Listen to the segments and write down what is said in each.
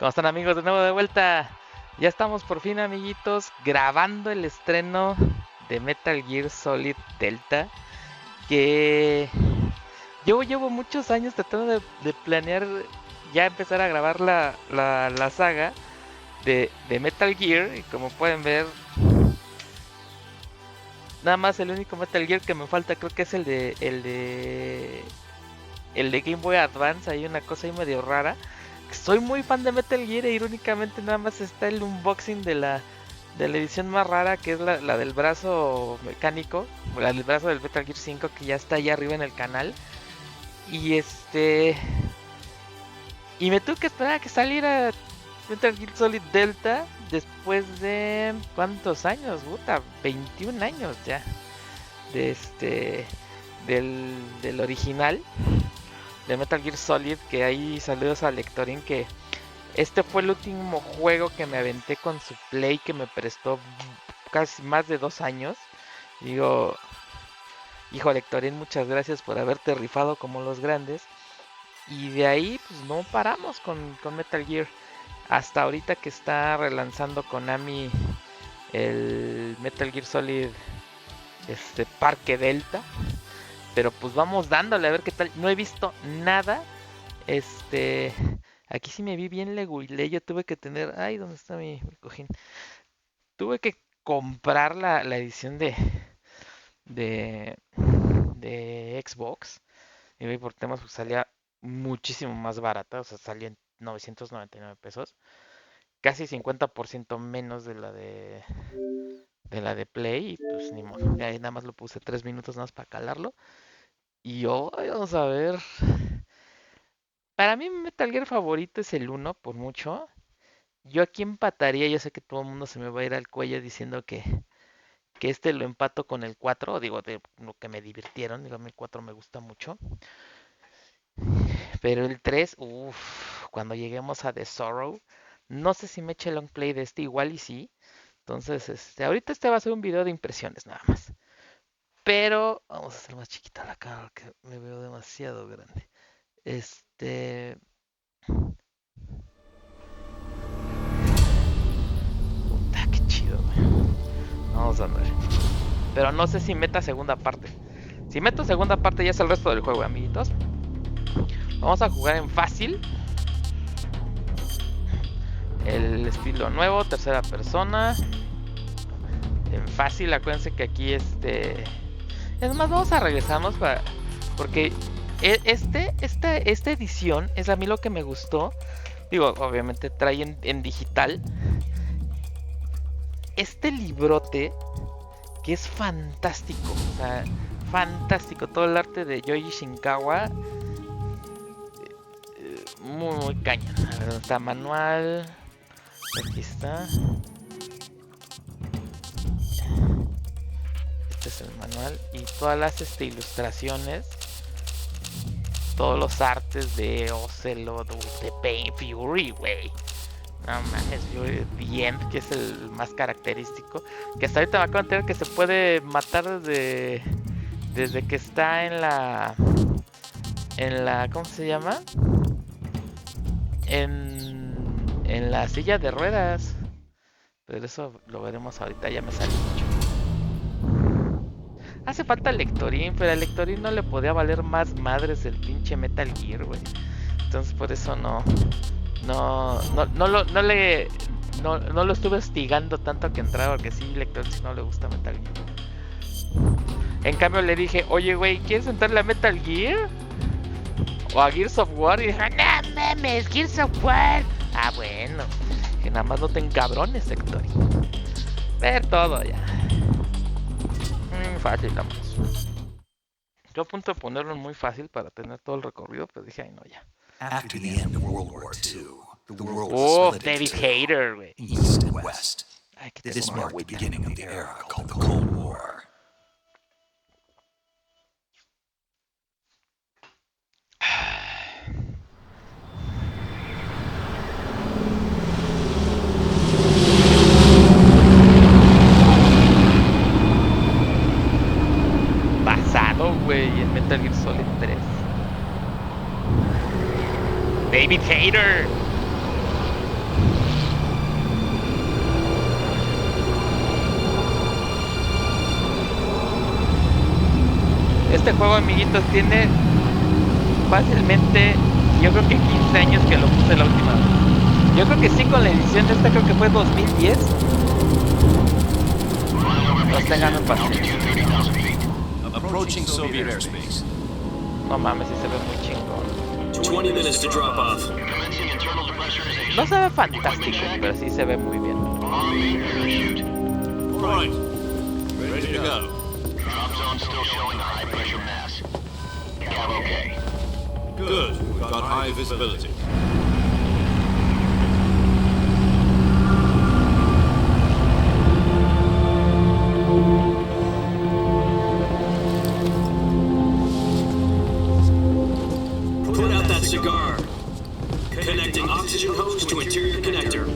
¿Cómo están, amigos? De nuevo de vuelta. Ya estamos por fin, amiguitos, grabando el estreno de Metal Gear Solid Delta. Que yo llevo muchos años tratando de planear ya empezar a grabar la saga de Metal Gear. Y como pueden ver, nada más el único Metal Gear que me falta creo que es el de Game Boy Advance. Hay una cosa ahí medio rara. Soy muy fan de Metal Gear e irónicamente nada más está el unboxing de la edición más rara, que es la del brazo mecánico, la del brazo del Metal Gear 5, que ya está allá arriba en el canal. Y y me tuve que esperar a que saliera Metal Gear Solid Delta después de ¿cuántos años? Puta, 21 años ya del original de Metal Gear Solid. Que ahí saludos a Lectorín, que este fue el último juego que me aventé con su Play, que me prestó casi más de 2 años. Digo, hijo Lectorín, muchas gracias por haberte rifado como los grandes. Y de ahí pues no paramos con Metal Gear. Hasta ahorita que está relanzando Konami el Metal Gear Solid Parque Delta. Pero pues vamos dándole a ver qué tal. No he visto nada. Aquí sí me vi bien legulé. Yo tuve que tener. Ay, ¿dónde está mi cojín? Tuve que comprar la edición de, de Xbox. Y por temas pues salía muchísimo más barata. O sea, salía en 999 pesos. Casi 50% menos de la de Play. Y pues ni modo. Ahí nada más lo puse 3 minutos más para calarlo. Y hoy vamos a ver. Para mí mi Metal Gear favorito es el 1 por mucho. Yo aquí empataría, yo sé que todo el mundo se me va a ir al cuello diciendo que lo empato con el 4, digo, de lo que me divirtieron, digo, el 4 me gusta mucho. Pero el 3, uff, cuando lleguemos a The Sorrow, no sé si me eche el long play de este, igual y sí. Entonces, ahorita va a ser un video de impresiones nada más. Pero vamos a hacer más chiquita la cara porque me veo demasiado grande. Puta, qué chido, güey. Vamos a ver. Pero no sé si meta segunda parte. Si meto segunda parte ya es el resto del juego, amiguitos. Vamos a jugar en fácil. El estilo nuevo, tercera persona. En fácil, acuérdense que aquí es más, vamos a regresarnos porque esta edición es a mí lo que me gustó. Digo, obviamente trae en digital este librote que es fantástico. O sea, fantástico. Todo el arte de Yoji Shinkawa. Muy, muy cañón. A ver, ¿dónde está? Manual. Aquí está. Este es el manual. Y todas las ilustraciones. Todos los artes de Ocelot, de Pain Fury, güey. No mames, Fury, The End, que es el más característico. Que hasta ahorita me acabo de enterar que se puede matar desde que está en la ¿cómo se llama? En la silla de ruedas. Pero eso lo veremos ahorita, ya me sale mucho. Hace falta Lectorín, pero a Lectorín no le podía valer más madres el pinche Metal Gear, güey. Entonces por eso no lo estuve hostigando tanto a que entrara, porque sí, Lectorín si no le gusta Metal Gear. En cambio le dije, oye, güey, ¿quieres entrarle a Metal Gear? O a Gears of War. Y dijo, no mames, Gears of War. Ah, bueno, que nada más no te encabrones, Lectorín. Ver todo ya. Fácil, vamos. Yo a punto de ponerlo muy fácil para tener todo el recorrido, pero dije, ay no, ya. After the end of World War II, the world Oh, was split David into Hayter, güey. East and West. Ay, que This marked the beginning of the era called the Cold War. Basado, güey, en Metal Gear Solid 3. David Hayter. juego, amiguitos, tiene fácilmente, yo creo que 15 años que lo puse la última vez. Yo creo que sí, con la edición de esta creo que fue 2010. Los tengan en paciencia. Approaching Soviet airspace. No mames, sí se ve muy chingón. 20 minutes to drop off. No se ve fantástico, pero sí se ve muy bien. Right. Ready to go. Drop zone still showing the high pressure mass. Cab okay. Good. We've got high visibility. Put out that cigar. Connecting oxygen hose to interior connector.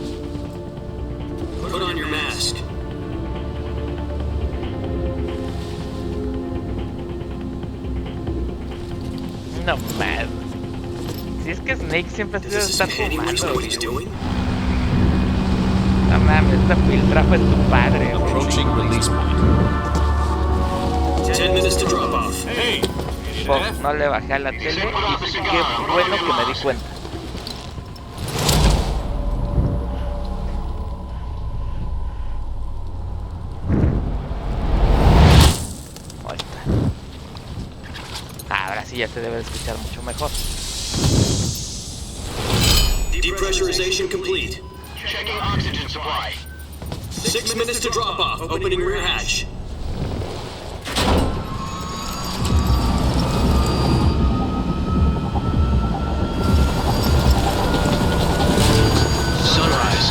Put on your mask. No mames. Si es que Snake siempre ha sido de estar fumando. No mames, este filtrajo es tu padre, güey. Approaching release point. 10 minutes to drop off. Hey. No le bajé a la tele y qué bueno que me di cuenta. Ahí está. Ahora sí ya se debe de escuchar mucho mejor. Depressurization complete. Checking oxygen supply. 6 minutes to drop off. Opening rear hatch. Sunrise.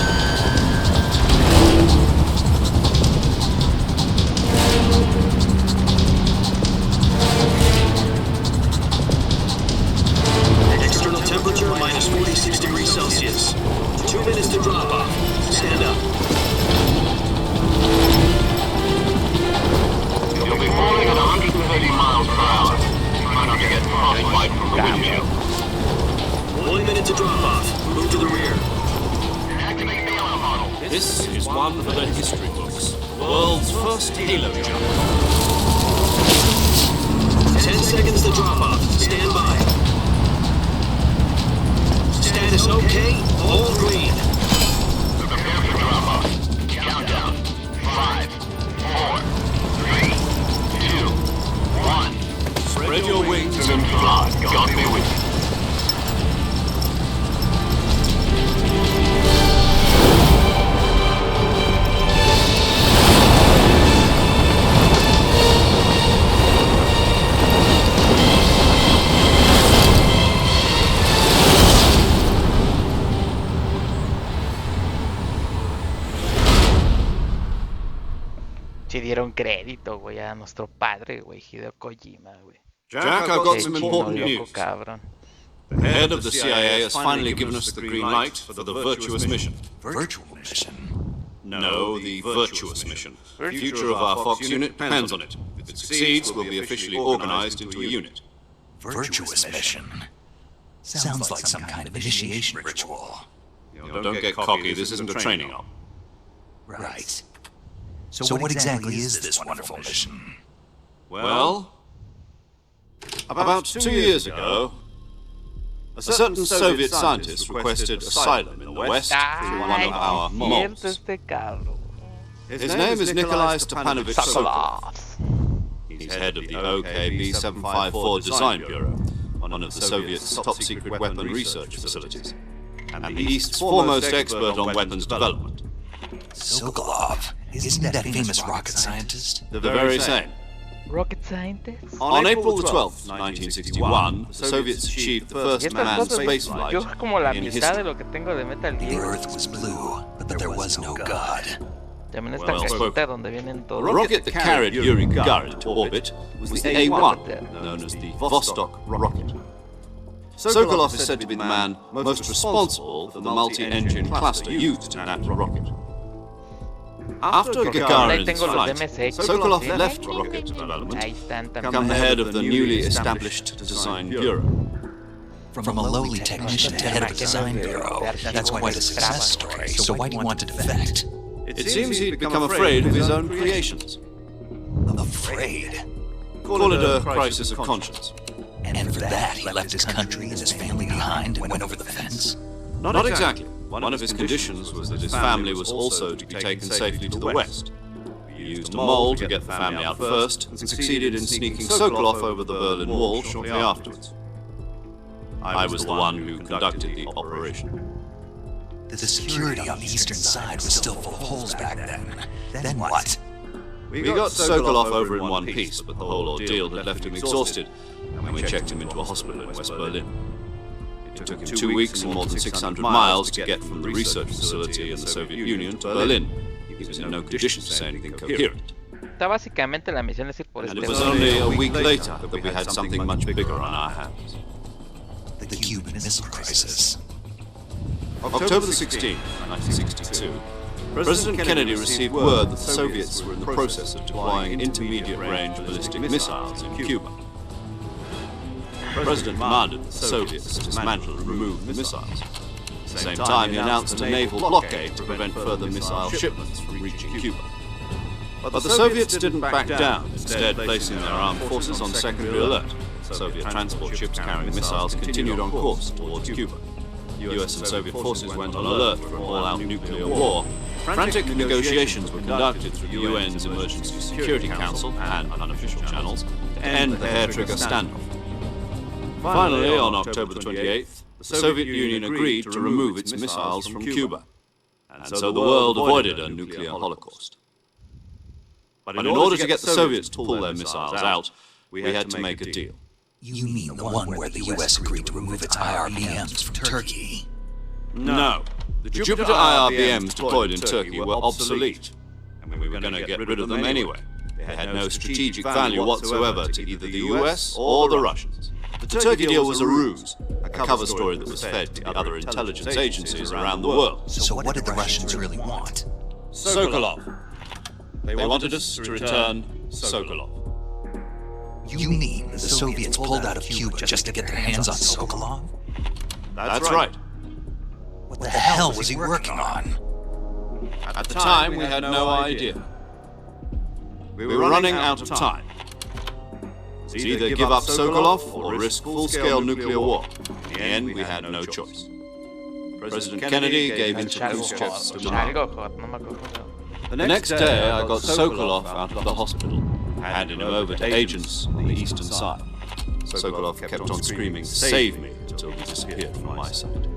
External temperature minus 46 degrees Celsius. 2 minutes to drop off. Stand up. You'll be falling at 130 miles per hour. Try not to get frostbite from the windshield. 1 minute to drop off. Move to the rear. Activate bailout model. This is one for the history books. World's first halo jump. 10 seconds to drop off. Stand by. Status okay. All green. Prepare for drop off. Countdown. 5, 4, 3, 2, 1. Spread your wings. And fly. God be with you. Si dieron crédito, güey, a nuestro padre, güey, Hideo Kojima, güey. Jack, I've got Qué some chino important loco, news. cabrón. The head of the CIA has finally given us the green light for the virtuous mission. Virtual mission. No, the virtuous mission. The future of our Fox unit depends on it. If it succeeds, we'll be officially organized into a unit. Virtuous mission. Sounds like some kind of initiation ritual. Don't get cocky, this isn't a training op. Right. So what exactly is this wonderful mission? Well, about 2 years ago, a certain Soviet scientist requested asylum in the West through one of our Cierto mobs. este cabrón. His name is Nikolai Stepanovich Sokolov. Sokolov. He's head of the OKB 754 Design Bureau, one of the Soviets' top-secret weapon research facilities, and the East's foremost expert on weapons development. Sokolov. Isn't that famous rocket scientist? The very same. Rocket Scientist. On April the 12th, 1961, the Soviets achieved the Y first estas manned cosas, space yo flight como la in mitad history. de lo que tengo de Metal The Gear. Earth was blue, but there was no God. También esta Well cajita spoken. donde vienen The todos. rocket that carried Yuri Gagarin to orbit was the A-1, known as the Vostok rocket. Sokolov is said to be the man most responsible for the multi-engine cluster used in that rocket. After Ahí Gagarin's tengo los flight, MSX. Sokolov ¿sí? left rocket development Ahí están to become también. the head of the newly established Design Bureau. From a lowly technician to head of a design bureau, that's quite a success story. So why do you want to defect? It seems he'd become afraid of his own creations. Afraid? Call it a crisis of conscience. And for that, he left his country and his family behind and went over the fence? Not exactly. One of his conditions was that his family was also to be taken safely to the west. He used a mole to get the family out first, and succeeded in sneaking Sokolov over the Berlin Wall shortly afterwards. I was the one who conducted the operation. The security on the eastern side was still full of holes back then. Then what? We got Sokolov over in one piece, but the whole ordeal had left him exhausted, and we checked him into a hospital in West Berlin. It took him 2 weeks and more than 600 miles to get from the research facility in the Soviet Union to Berlin. He was in no condition to say anything coherent. Está básicamente la misión es ir por And este it was lado. only a week later that we had something much bigger on our hands. The Cuban Missile Crisis. October the 16th, 1962, President Kennedy received word that the Soviets were in the process of deploying intermediate-range ballistic missiles in Cuba. The President demanded that the Soviets dismantle and remove the missiles. At the same time, he announced a naval blockade to prevent further missile shipments from reaching Cuba. But the Soviets didn't back down, instead placing their armed forces on secondary alert. Soviet transport ships carrying missiles continued on course towards Cuba. US and Soviet forces went on alert for an all-out nuclear war. Frantic negotiations were conducted through the UN's Emergency Security Council and unofficial channels to end the hair-trigger standoff. Finally, on October the 28th, the Soviet Union agreed to remove its missiles from Cuba, and so the world avoided a nuclear holocaust. But in order to get the Soviets to pull their missiles out, we had to make a deal. You mean the one where the US agreed to remove its IRBMs from Turkey? No. The Jupiter IRBMs deployed in Turkey were obsolete, and we were going to get rid of them anyway. They had no strategic value whatsoever to either the US or the Russians. The Turkey deal was a ruse, a cover story that was fed to the other intelligence agencies around the world. So what did the Russians really want? Sokolov. They wanted us to return Sokolov. You mean the Soviets pulled out of Cuba just to get their hands on Sokolov? That's right. What the hell was he working on? At the time, we had no idea. We were running out of time. It was either give up Sokolov or risk full-scale nuclear war. In the end, we had no choice. President Kennedy gave in to Khrushchev's demand. The next day, I got Sokolov out of the hospital, handed him over to agents on the eastern side. Sokolov kept on screaming, "Save me," until he disappeared from my sight.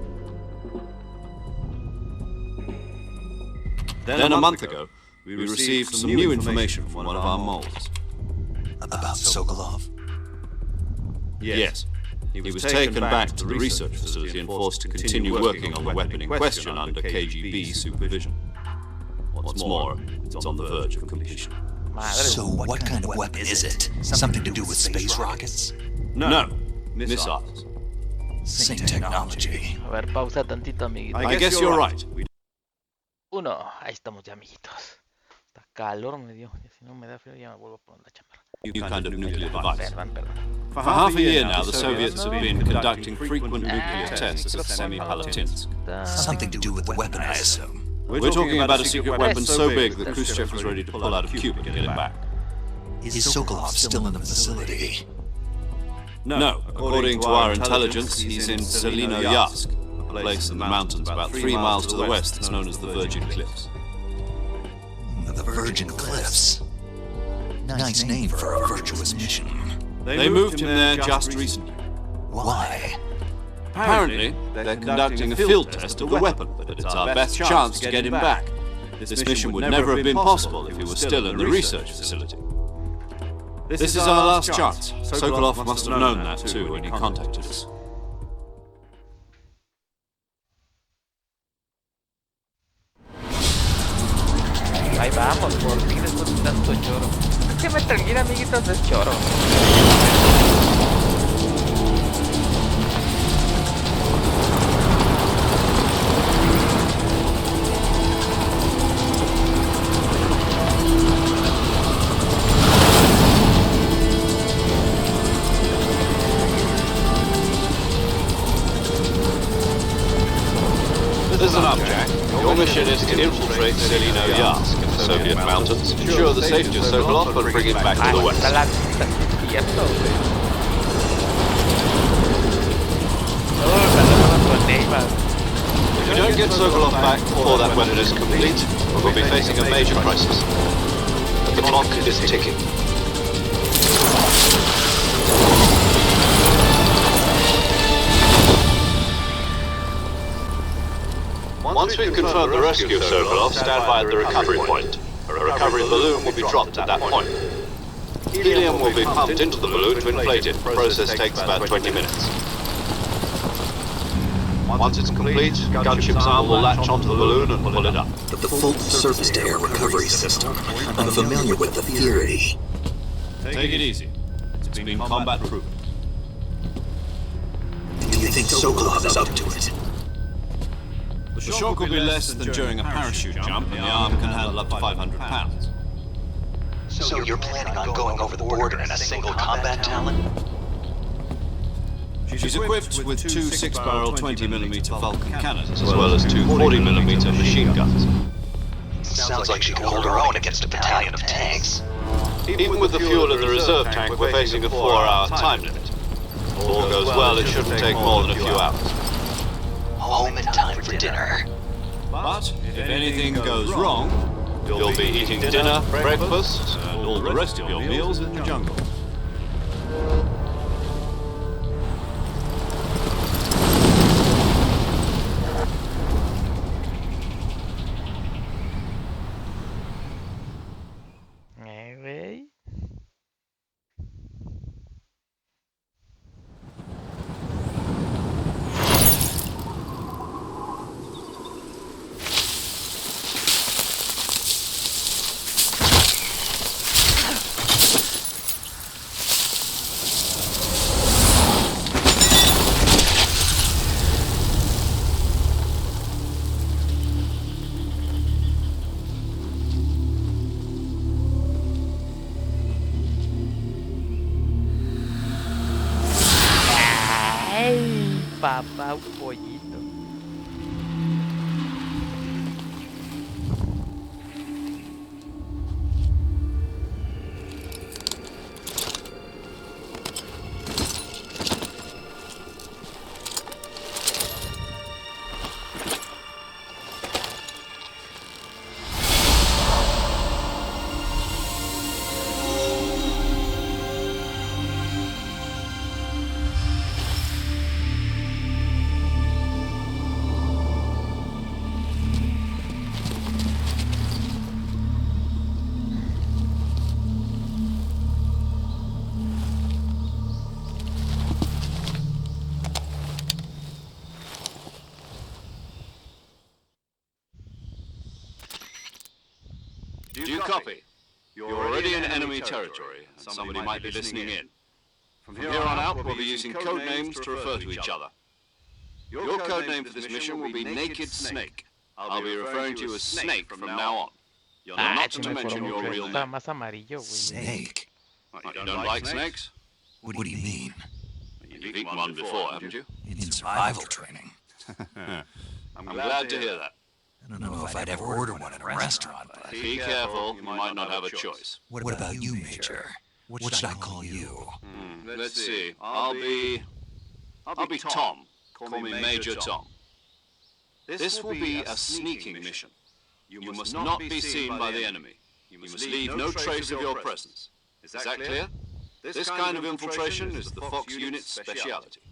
Then a month ago, we received some new information from one of our moles. About Sokolov? Yes. He was taken back to the research facility and forced to continue working on the weapon in question under KGB supervision. What's more, it's on the verge of completion. So what kind of weapon is it? Something to do with space rockets? No, missiles. Same technology. A ver, pausa tantito, amiguito. I guess you're right. Uno, ahí estamos ya, amiguitos. Está calor me dio, y si no me da frío ya me vuelvo a poner la chamarra. New kind of nuclear device. Perdón. For half a year now, the Soviets have been conducting frequent nuclear tests at Semipalatinsk. Something to do with the weapon, I assume. We're talking about a secret weapon so big that Khrushchev was ready to pull out of Cuba to get it back. Is Sokolov still in the facility? No, according to our intelligence, he's in Selinoyarsk, a place in the mountains about 3 miles to the west that's known as the Virgin Cliffs. The Virgin Cliffs. Nice name for a virtuous mission. They moved him there just recently. Why? Apparently, they're conducting a field test of the weapon, but it's our best chance to get him back. This mission would never have been possible if he was still in the research facility. This is our last chance. Sokolov must have known that too when he contacted us. Ahí vamos, por fin después de tanto choro. Es que Metal Gear, amiguitos, es choro. Listen up, Jack. Your mission is to infiltrate Selinoyarsk in the Soviet mountains, ensure the safety of Sokolov, and bring him back to the west. cierto, güey. Todo lo relacionado con Neiva. If you don't get Sokolov back before that weapon is complete, we'll be facing a major crisis. The clock is ticking. Once we've confirmed the rescue of Sokolov, stand by at the recovery point. A recovery balloon will be dropped at that point. Helium will be pumped into the balloon to inflate it. The process takes about 20 minutes. Once it's complete, gunship's arm will latch onto the balloon and pull it up. The full surface-to-air recovery system. I'm familiar with the theory. Take it easy. It's been combat proven. Do you think Sokolov is up to it? The shock will be less than during a parachute jump, and the arm can handle up to 500 pounds. So you're planning on going over the border in a single combat talon? She's equipped with two 6-barrel 20mm Vulcan cannons, as well as two 40mm machine guns. Sounds like she can hold her own against a battalion of tanks. Even with the fuel in the reserve tank, we're facing a 4-hour time limit. If all goes well, it shouldn't take more than a few hours. Home in time for dinner. But if anything goes wrong, you'll be eating dinner, breakfast, and all the rest of your meals in the jungle. Güey. Papá, un pollito. Do you copy? You're already in enemy territory, and somebody might be listening in. From here on out, we'll be using code names to refer to each other. Your code name for this mission will be Naked Snake. I'll be referring to you as Snake from now on. You're not to mention your real Está name. más amarillo, güey. Snake? You don't like snakes? What do you mean? You've eaten one before, haven't you? In survival training. I'm glad to hear that. I don't know if I'd ever order one in a restaurant, but... Be careful, you might not have a choice. What about you, Major? What should I call you? Let's see. I'll be Tom. Call me Major Tom. This will be a sneaking mission. You must not be seen by the enemy. You must leave no trace of your presence. Is that clear? This kind of infiltration is the Fox unit's speciality.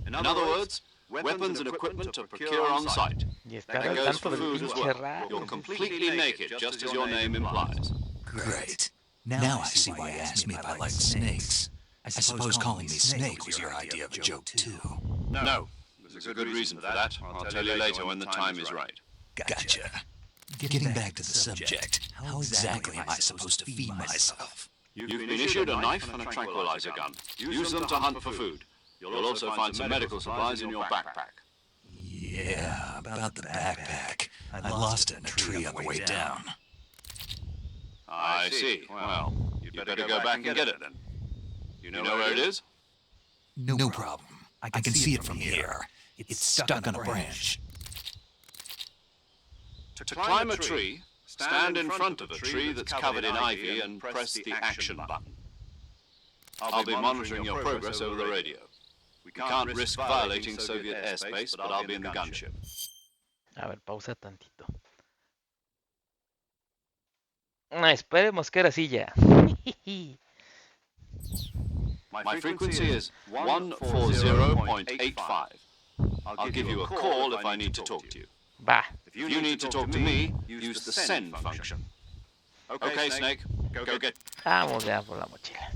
In other words, weapons and equipment are procured on site. Y estar That al goes tanto for del food as pinche well. raro. You're completely naked, just as your name implies. Great. Now I see why you asked me if I liked snakes. I suppose calling me Snake was your idea of a joke, too. No, there's a good reason for that. I'll tell you later when the time is right. Gotcha. Getting back to the subject, how exactly am I supposed to feed myself? You've been issued a knife and a tranquilizer gun. Use them to hunt for food. You'll also find some medical supplies in your backpack. Yeah, about the backpack. I lost it in a tree on the way down. I see. Well, you'd better go back and get it then. You know where it is? No problem. I can see it from here. It's stuck on a branch. To climb a tree, stand in front of a tree that's covered in ivy and press the action button. I'll be monitoring your progress over the radio. We can't risk violating Soviet airspace, but I'll be in the gunship. A ver, pausa tantito. Esperemos que ahora sí ya. My frequency is 140.85. I'll give you a call if I need to talk to you. Va. If you need to talk to me, use the send function. Okay, Snake, go get... Vamos ya por la mochila.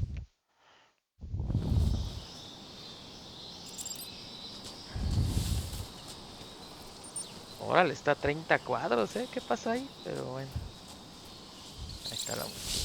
Órale, está a 30 cuadros, ¿eh? ¿Qué pasa ahí? Pero bueno. Ahí está la mochila.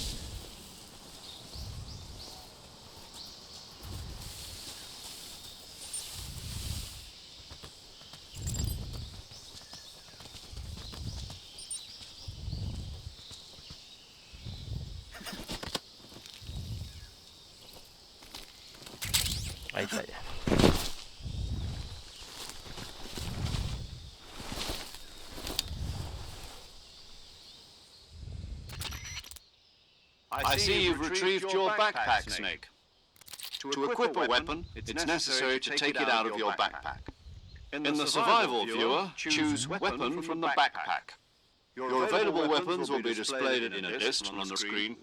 Ahí está ya. I see you've retrieved your backpack, Snake. To equip a weapon, it's necessary to take it out of your backpack. In the survival viewer, choose weapon from the backpack. Your available weapons will be displayed in a list on the screen.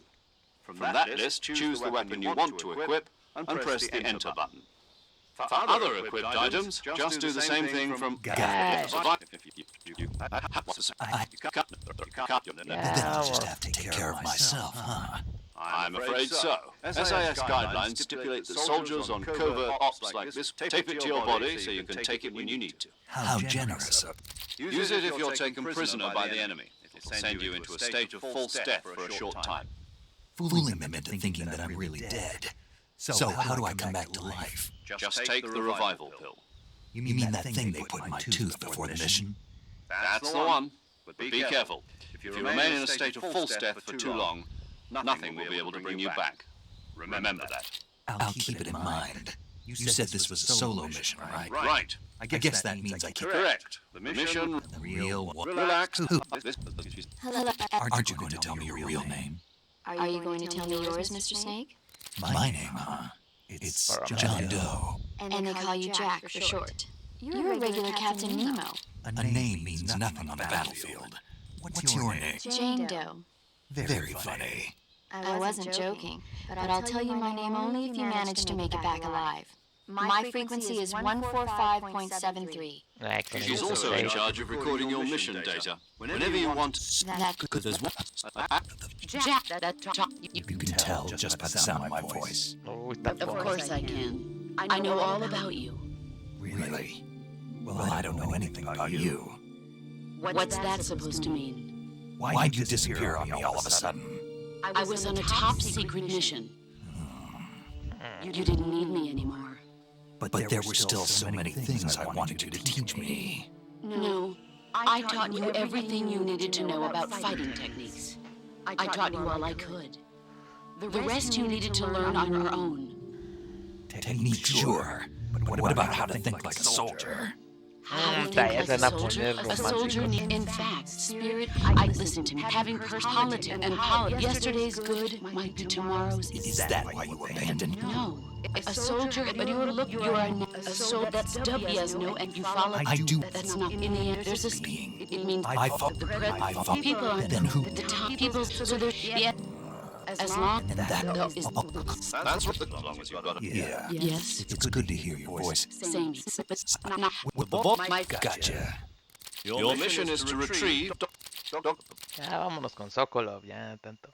From that list, choose the weapon you want to equip and press the enter button. For other equipped items, just do the same thing from... Then I'll just have to take care of myself, huh? I'm afraid so. SAS guidelines stipulate that soldiers on covert ops like this tape it to your body so you can take it when you need to. How generous. Use it if you're taken prisoner by the enemy. It'll send you into a state of false death for a short time. Fooling them into thinking that I'm really dead. So how do I come back to life? Just take the revival pill. You mean that thing they put in my tooth before the mission? That's the one. But be careful. If you remain in a state of false death for too long, nothing will be able to bring you back. Remember that. I'll keep it in mind. You said this was a solo mission, right? Right. I guess that means I can't... Correct. The mission... The real one. Relax. Hello. Aren't you going to tell me your real name? Are you going to tell me yours, Mr. Snake? My name, huh? It's John Doe. And they call you Jack for short. You're a regular Captain Nemo. A name means nothing on the battlefield. What's your name? Jane Doe. Very funny. I wasn't joking, but I'll tell you my name only if you manage to make it back alive. My frequency is 145.73. She's also in charge of recording your mission data. Whenever you want... Because there's one... Jack, You can tell just by the sound of my voice. Uy, está of course I can. I know all about you. Really? Well, I don't know anything about you. What's that supposed to mean? Why'd you disappear on me all of a sudden? I was on a top secret mission. You didn't need me anymore. But there were still so many things I wanted you to teach me. No, I taught you everything you needed to know about fighting techniques. I taught you all I could. The rest you needed to learn on your own. Technique, sure. But what about how to think like a soldier? How to Está, think ya like se van a a soldier? poner A soldier románticos. needs, in fact, spirit. Listen to me. Having politics and yesterday's good might be tomorrow's. Is that why you abandoned me? No, a soldier. But you look, you are a soul. That's WS no, and you follow. I do. That's not in the end. There's a Being. It means I fought. I fought. people are Then who? the top people. So there's yeah. As long And that is That's what... As long as you've got a... Yeah. yes, It's good to hear your voice. same, but not. With the ball. Gotcha. Your mission is to retrieve... Ya vámonos con Sokolov, ya tanto.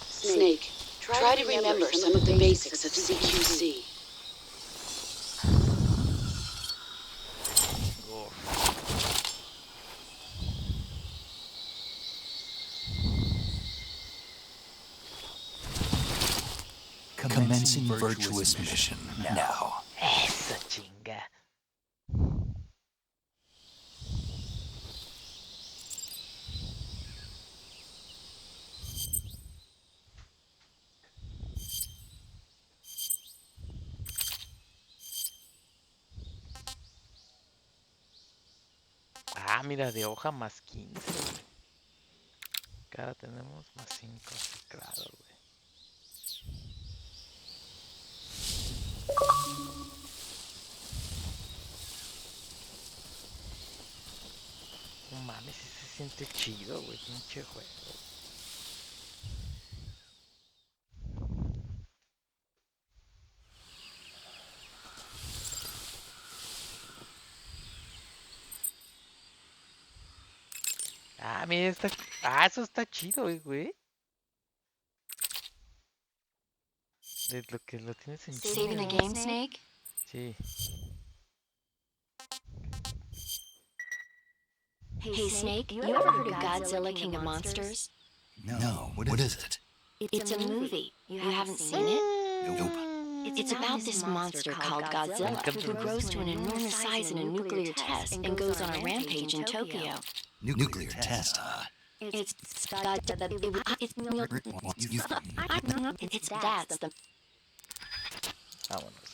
Snake, try to remember some of the basics of CQC. Commencing virtuous mission now. Eso chinga. Ah, mira, de hoja más 15. Güey. Que ahora tenemos más 5. Sí, claro, güey. No mames, sí se siente chido, güey, pinche juego. Ah, mira, eso está chido, güey. De lo que lo tienes en Saving the chinga. game, Snake? Sí. Hey, Snake, you ever heard of Godzilla, King of Monsters? No, what is it? It's a movie. You haven't seen it? Nope. It's about this monster called Godzilla who grows to an enormous size in a nuclear test and goes on a rampage in Tokyo. Nuclear test, huh? It's that's the Vámonos.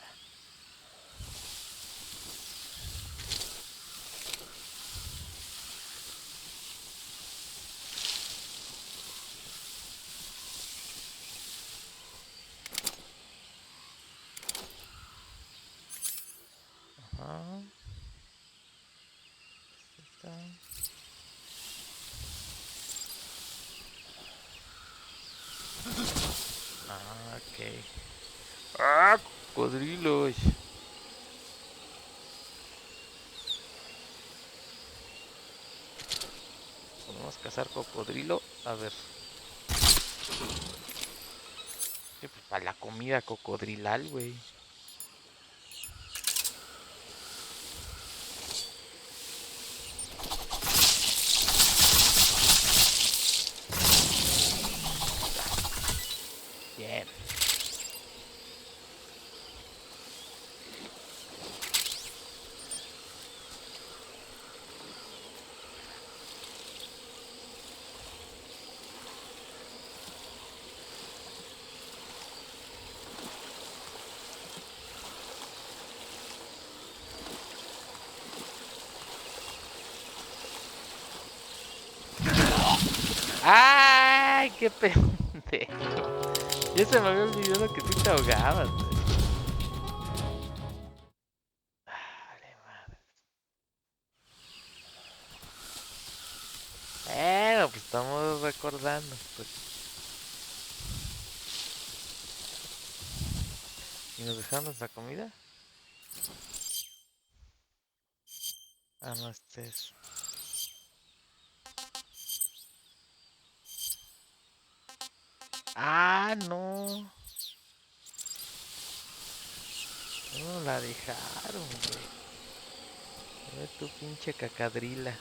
Ajá. Está. Ah, ok. ¡Ah, cocodrilos! Podemos cazar cocodrilo. A ver. Sí, pues para la comida cocodrilal, güey. Bien. ¡Ay, qué pendejo! Ya se me había olvidado que tú te ahogabas, güey. Vale, madre. Bueno, pues estamos recordando. Pues. ¿Y nos dejaron nuestra comida? Ah, no, este es. Ah, no. No la dejaron, güey. A ver tu pinche cacadrila.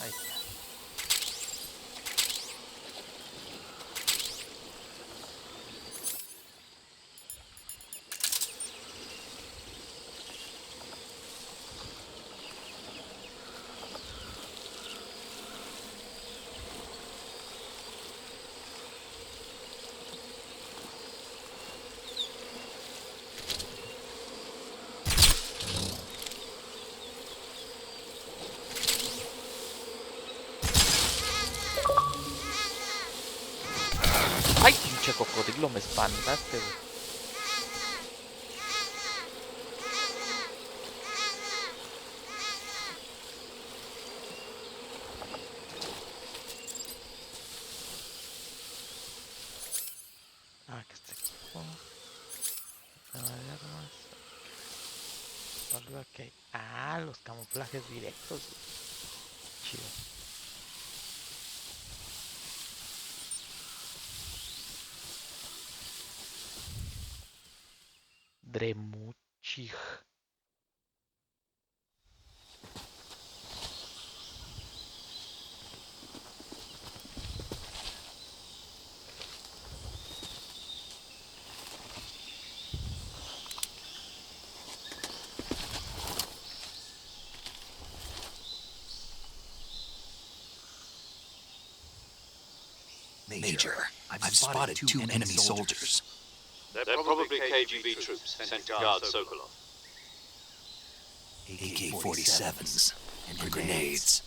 Ahí está. Ay, pinche cocodrilo, me espantaste, güey. Ah, que está aquí. Tema de armas. Arriba que hay. Ah, los camuflajes directos, güey. Chido. Dremuchig. Major, I've spotted two enemy soldiers. They're probably KGB troops sent to guard Sokolov. AK-47s, and grenades.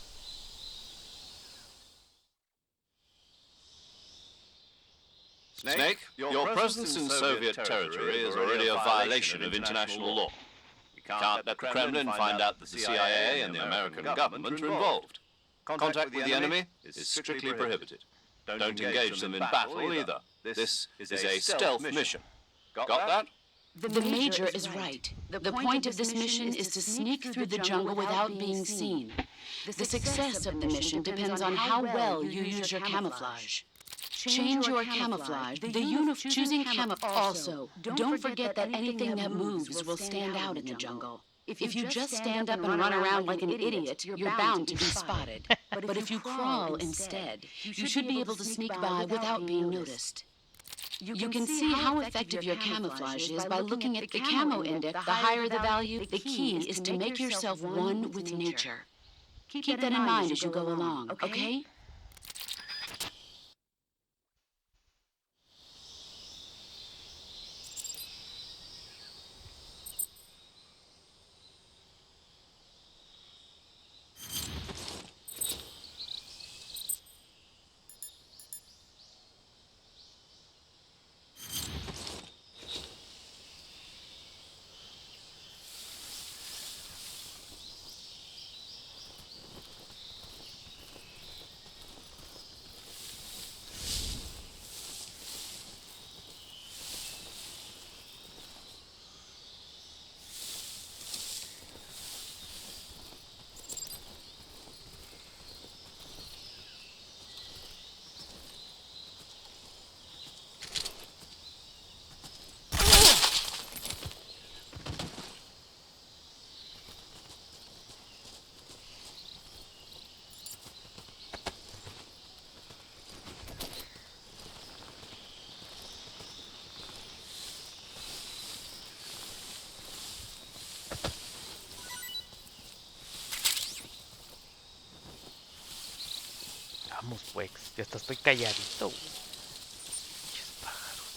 Snake, your presence in Soviet territory is already a violation of international law. You can't let the Kremlin find out that the CIA and the American government are involved. Contact with the enemy is strictly prohibited. Don't engage them in battle either. This is a stealth mission. Got that? The Major is right. The point of this mission is to sneak through the jungle without being seen. The success of the mission depends on how well you use your camouflage. Change your camouflage. Choosing camouflage. Also, don't forget that anything that moves will stand out in the jungle. If you just stand up and run around like an idiot, you're bound to be spotted. But if you crawl instead, you should be able to sneak by without being noticed. You can see how effective your camouflage is by looking at the camo index. The higher the value, the key is to make yourself one with nature. Keep that in mind as you go along, okay? Vamos pues, ya hasta estoy calladito. Pinches pájaros.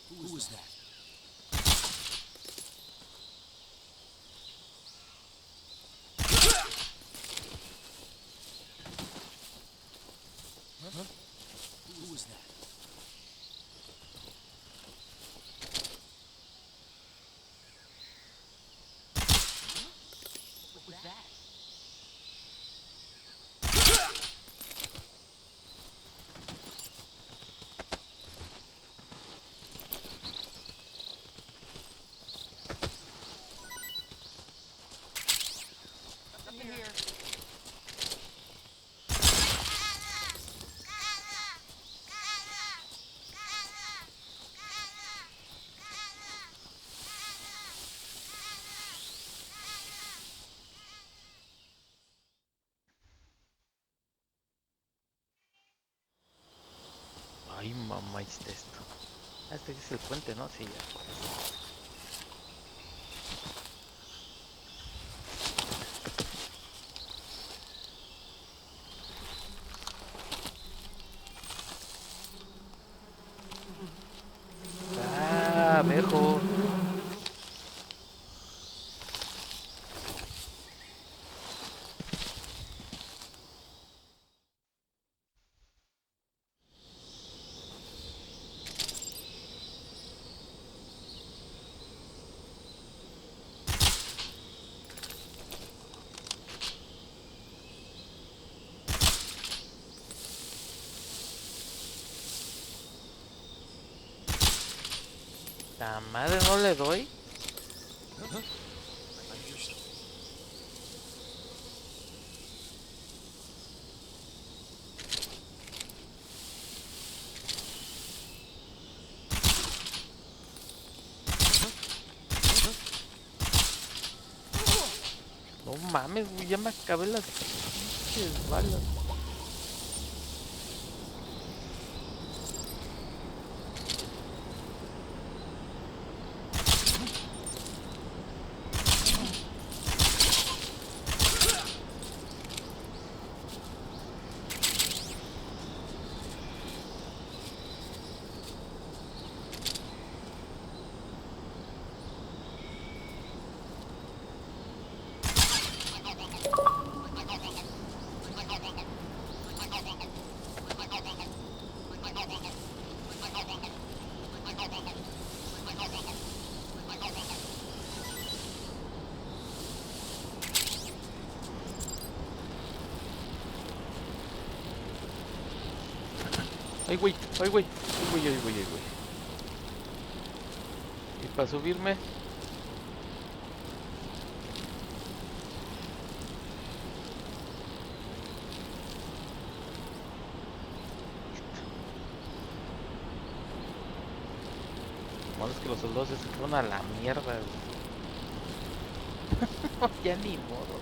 Who was that? Who was that? What was that? Ay, mamá, este esto. Ah, este es el puente, ¿no? Sí, ya. Ah, mejor. La madre, no le doy. No mames, güey, ya me acabé las pinches balas. Ay, güey, ay, güey, ay, güey, ay, güey, ay, güey. Y para subirme. Lo malo es que los soldados se fueron a la mierda, güey. Ya ni modo.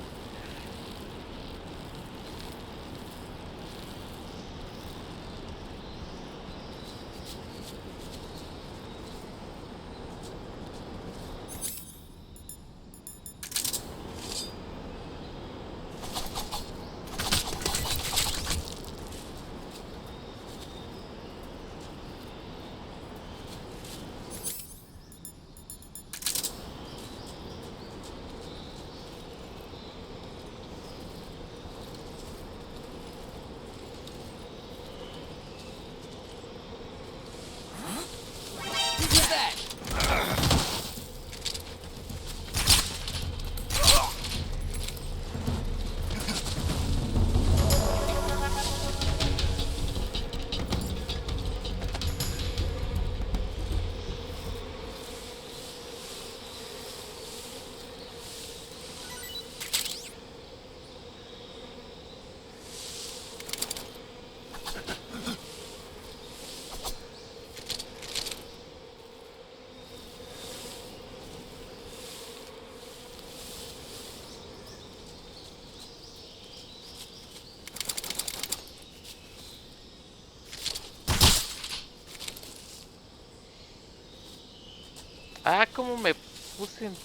Ah, cómo me puse en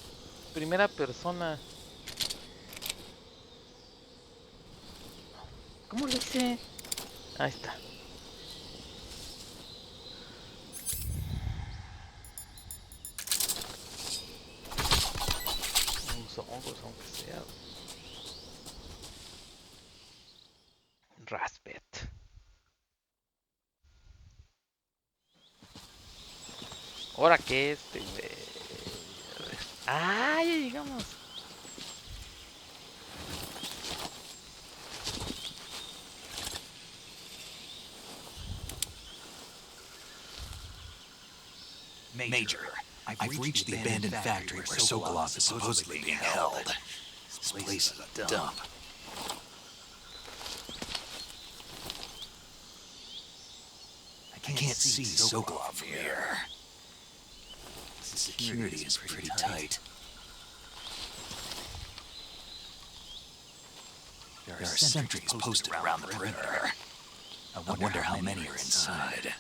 primera persona. ¿Cómo lo hice? Ahí está. Unos hongos, aunque sea. Raspet. ¿Ahora qué este, güey? Ah, ya llegamos. Major, I've reached the abandoned factory where Sokolov is supposedly being held. This place is a dump. I can't see Sokolov from here. The security is pretty tight. There are sentries posted around the perimeter. I wonder how many are inside.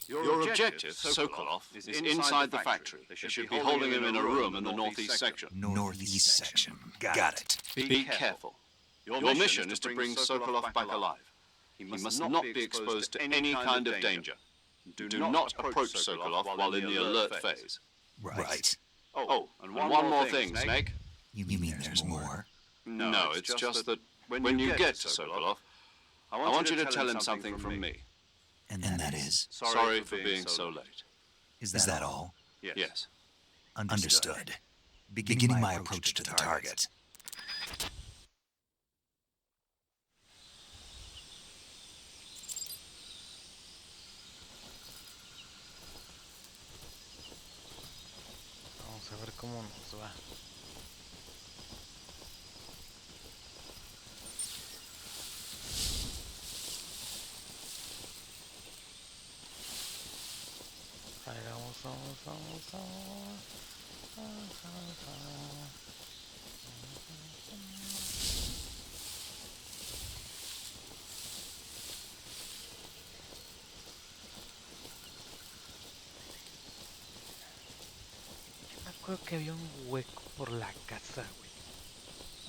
Your objective, Sokolov, is inside the factory. They should be holding him in a room in the northeast section. Northeast section. Got it. Be careful. Your mission is to bring Sokolov back alive. He must not be exposed to any kind of danger. Do not approach Sokolov while in the alert phase. Right. Oh, and one more thing, Snake. You mean there's more? No, it's just that when you get to Sokolov, I want you to tell him something from me. And that is? Sorry for being so late. Is that all? Yes. Understood. Beginning my approach to the target. Vamos a ver cómo nos va. Ahí vamos. acuerdo que había un hueco por la casa, güey.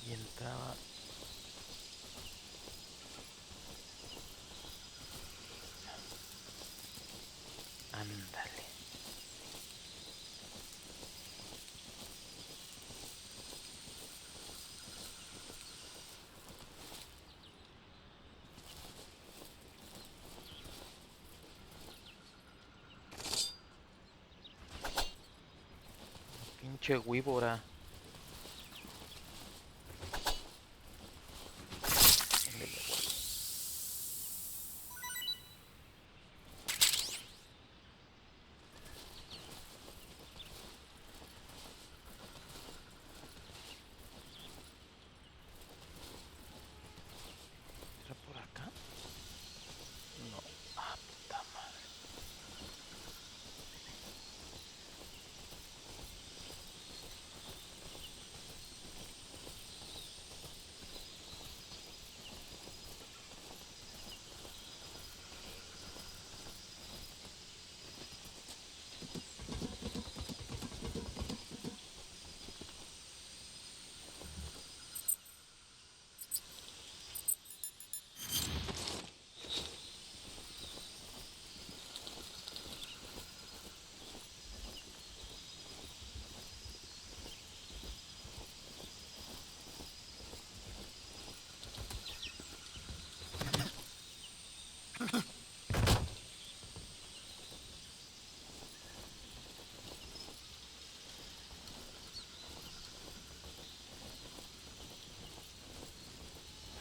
Y entraba... Ándale. Pinche víbora. ¿Era por acá? No. Ah, puta madre.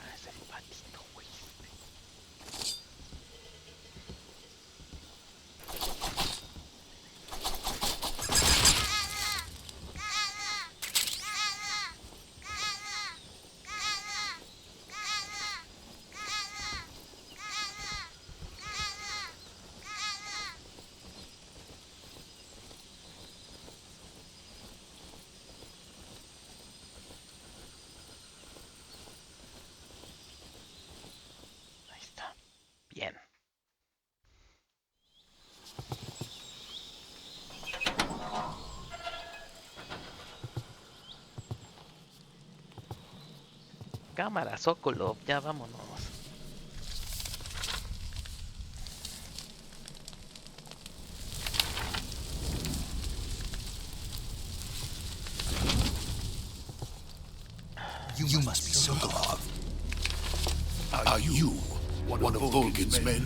Ah, es el patito, güey. Ahí está. Bien. Cámara, Sokolov, ya vámonos. You must be Sokolov. Are you one of Volgin's men?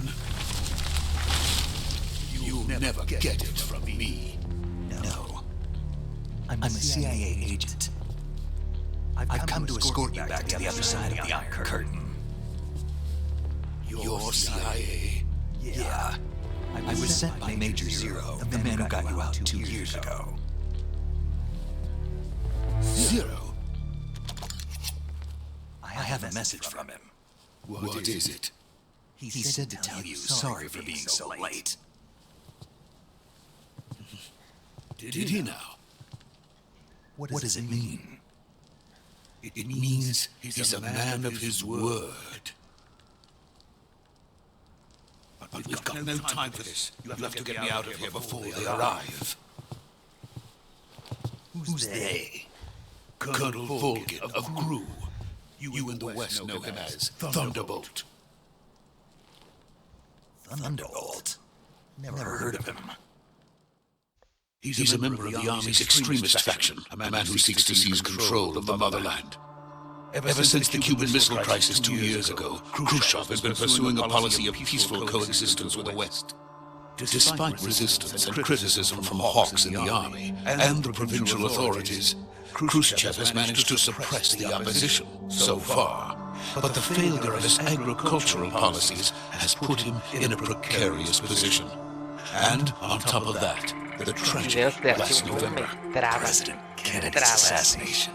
You'll never get it from me. No. I'm a CIA agent. I've come to escort you back to the other side of the Iron Curtain. You're CIA? Yeah. I was sent by Major Zero, the man who got you out 2 years ago. Zero? I have a message from him. What is it? He said to tell you sorry for being so late. Did he now? What does it mean? It means he's a man of his word. But we've got no time for this. You'll have to get me out of here before they arrive. Who's they? Colonel Volgin of GRU. You in the West know him as Thunderbolt. Thunderbolt? Never heard of him. He's a member of the Army's extremist faction, a man who seeks to seize control of the motherland. Ever since the Cuban Missile Crisis 2 years ago, Khrushchev has been pursuing a policy of peaceful coexistence with the West. Despite resistance and criticism from hawks in the army and the provincial authorities, Khrushchev has managed to suppress the opposition so far. But the failure of his agricultural policies has put him in a precarious position. And on top of that, the tragedy last November, President Kennedy's assassination.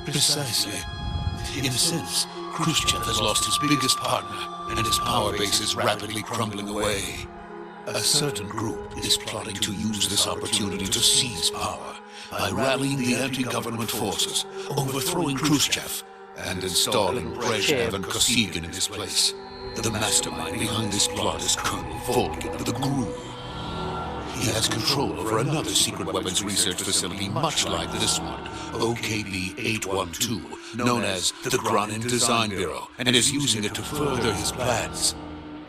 Precisely. In a sense, Khrushchev has lost his biggest partner, and his power base is rapidly crumbling away. A certain group is plotting to use this opportunity to seize power by rallying the anti-government forces, overthrowing Khrushchev, and installing Brezhnev and Kosygin in his place. The mastermind behind this plot is Colonel Volgin of the GRU. He has control over another secret weapons research facility much like this one, OKB-812, known as the Granin Design Bureau, and is using it to further his plans.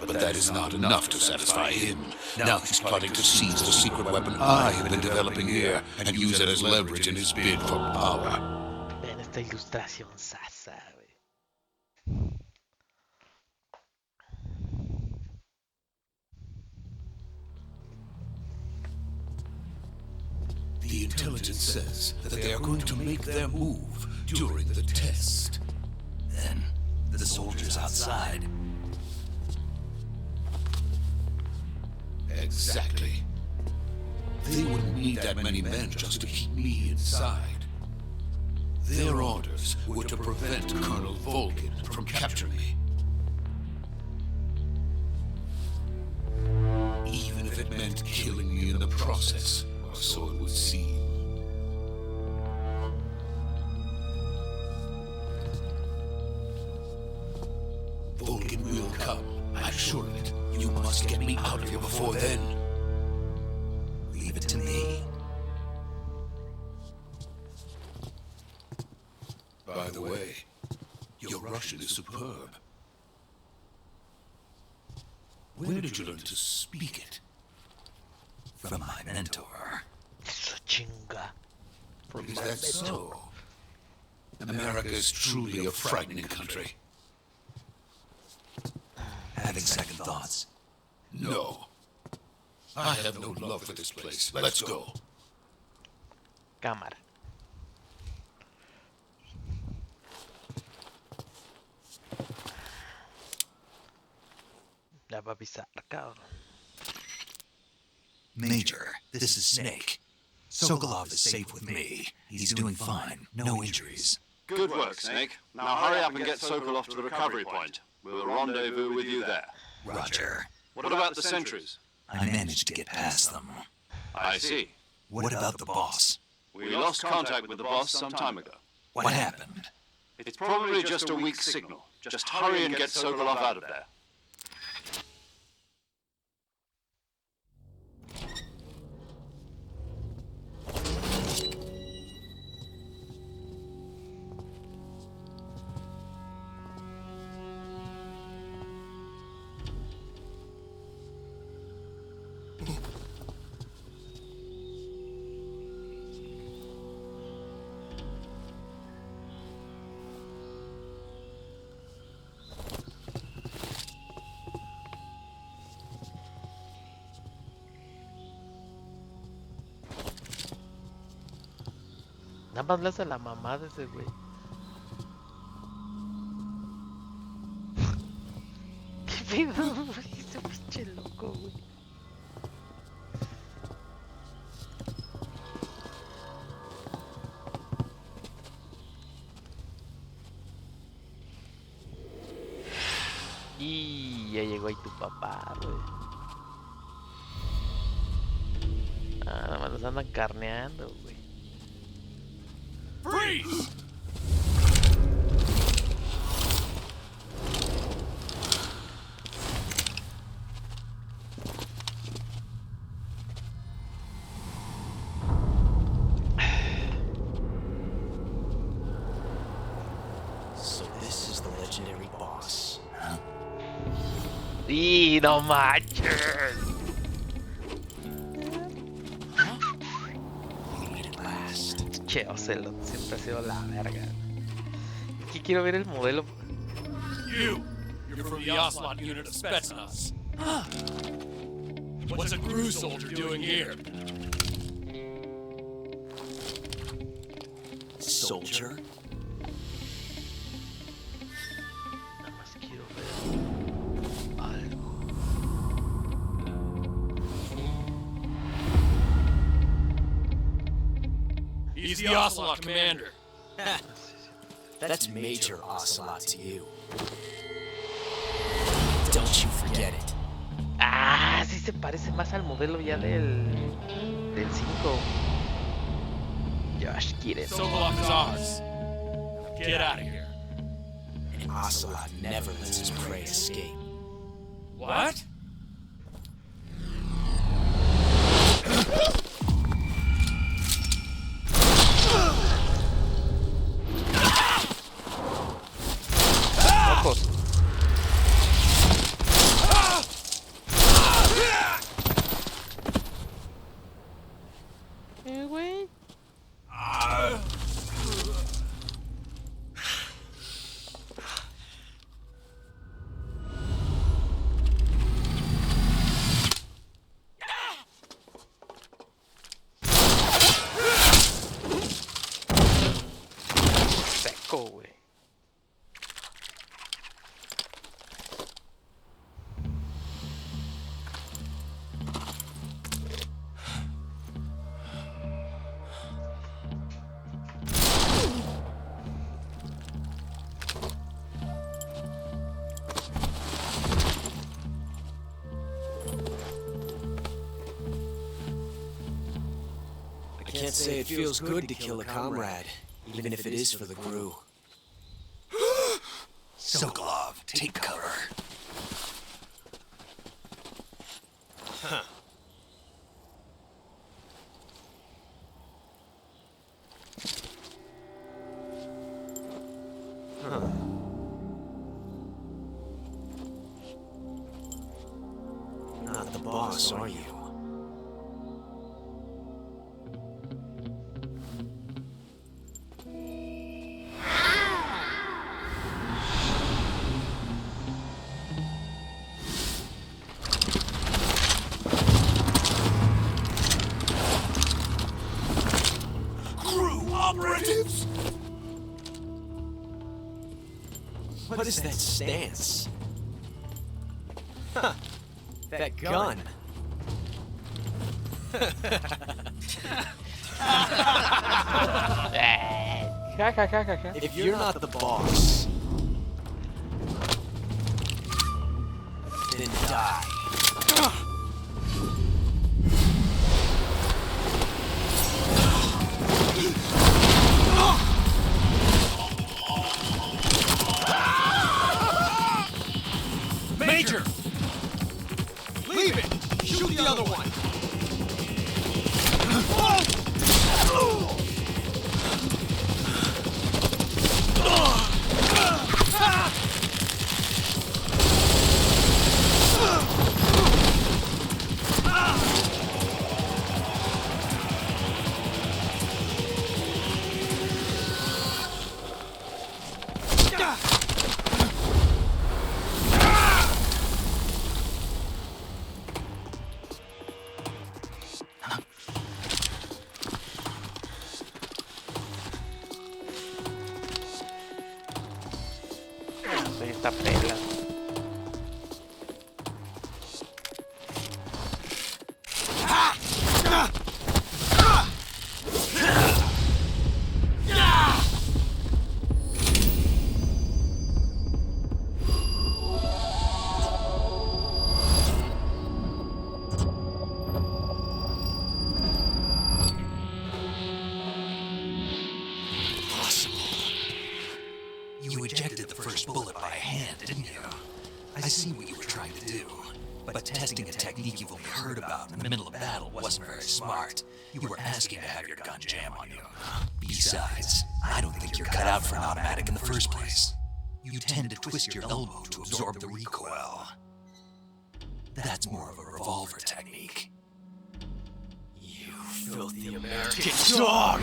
But that is not enough to satisfy him. Now he's plotting to seize the secret weapon I have been developing here and use it as leverage in his bid for power. Ven esta ilustración sasa, güey. The intelligence says that they are going to make their move during the test. Then, the soldiers outside. Exactly. They wouldn't need that many men just to keep me inside. Their orders were to prevent Colonel Volgin from capturing me. Even if it meant killing me in the process, or so it would seem. Volgin will come, I'm sure of it. You must get me out of here before then. Leave it to me. By the way, your Russian is superb. Where did you learn to speak it? From my mentor. Eso chinga. Is that so? America is truly a frightening country. Having second thoughts. No. I have no love for this place. Let's go. Cámara. Ya va a avisar, cabrón. Major, this is Snake. Sokolov is safe with me. He's doing fine. No injuries. Good work, Snake. Now hurry up and get Sokolov to the recovery point. We'll rendezvous with you there. Roger. What about the sentries? I managed to get past them. I see. What about the boss? We lost contact with the boss some time ago. What happened? It's probably just a weak signal. Just hurry and get Sokolov out of there. Nada más le hace la mamá de ese güey. ¿Qué pedo, güey? Ese pinche loco, güey. Y ya llegó ahí tu papá, güey. Ah, nada más los andan carneando, güey. Freeze! So this is the legendary boss, huh? Y no manches. Che, Ocelot siempre ha sido la verga. Aquí quiero ver el modelo. You're from the Ocelot unit of Spetsnaz. What's a crew soldier doing here? Soldier? Nada más quiero ver algo. He's the Ocelot commander. That's Major Ocelot to you. Don't you forget it. Ah, sí se parece más al modelo ya del 5. Josh, get it. Sokolov is ours. Get out of here. And Ocelot never lets his prey escape. What? hijo, güey. I can't say it feels good to kill a comrade, even if it is for the crew. Sokolov, take cover. Huh. Huh. Not the boss, are you? What is that stance? Huh. That gun. If you're not the boss, then die. Major! Leave it! Shoot the other one! Esta pela. You ejected the first bullet by hand, didn't you? I see what you were trying to do. But testing a technique you've only heard about in the middle of battle wasn't very smart. You were asking to have your gun jam on you. Besides, I don't think you're cut out for an automatic in the first place. You tend to twist your elbow to absorb the recoil. That's more of a revolver technique. You filthy American dog!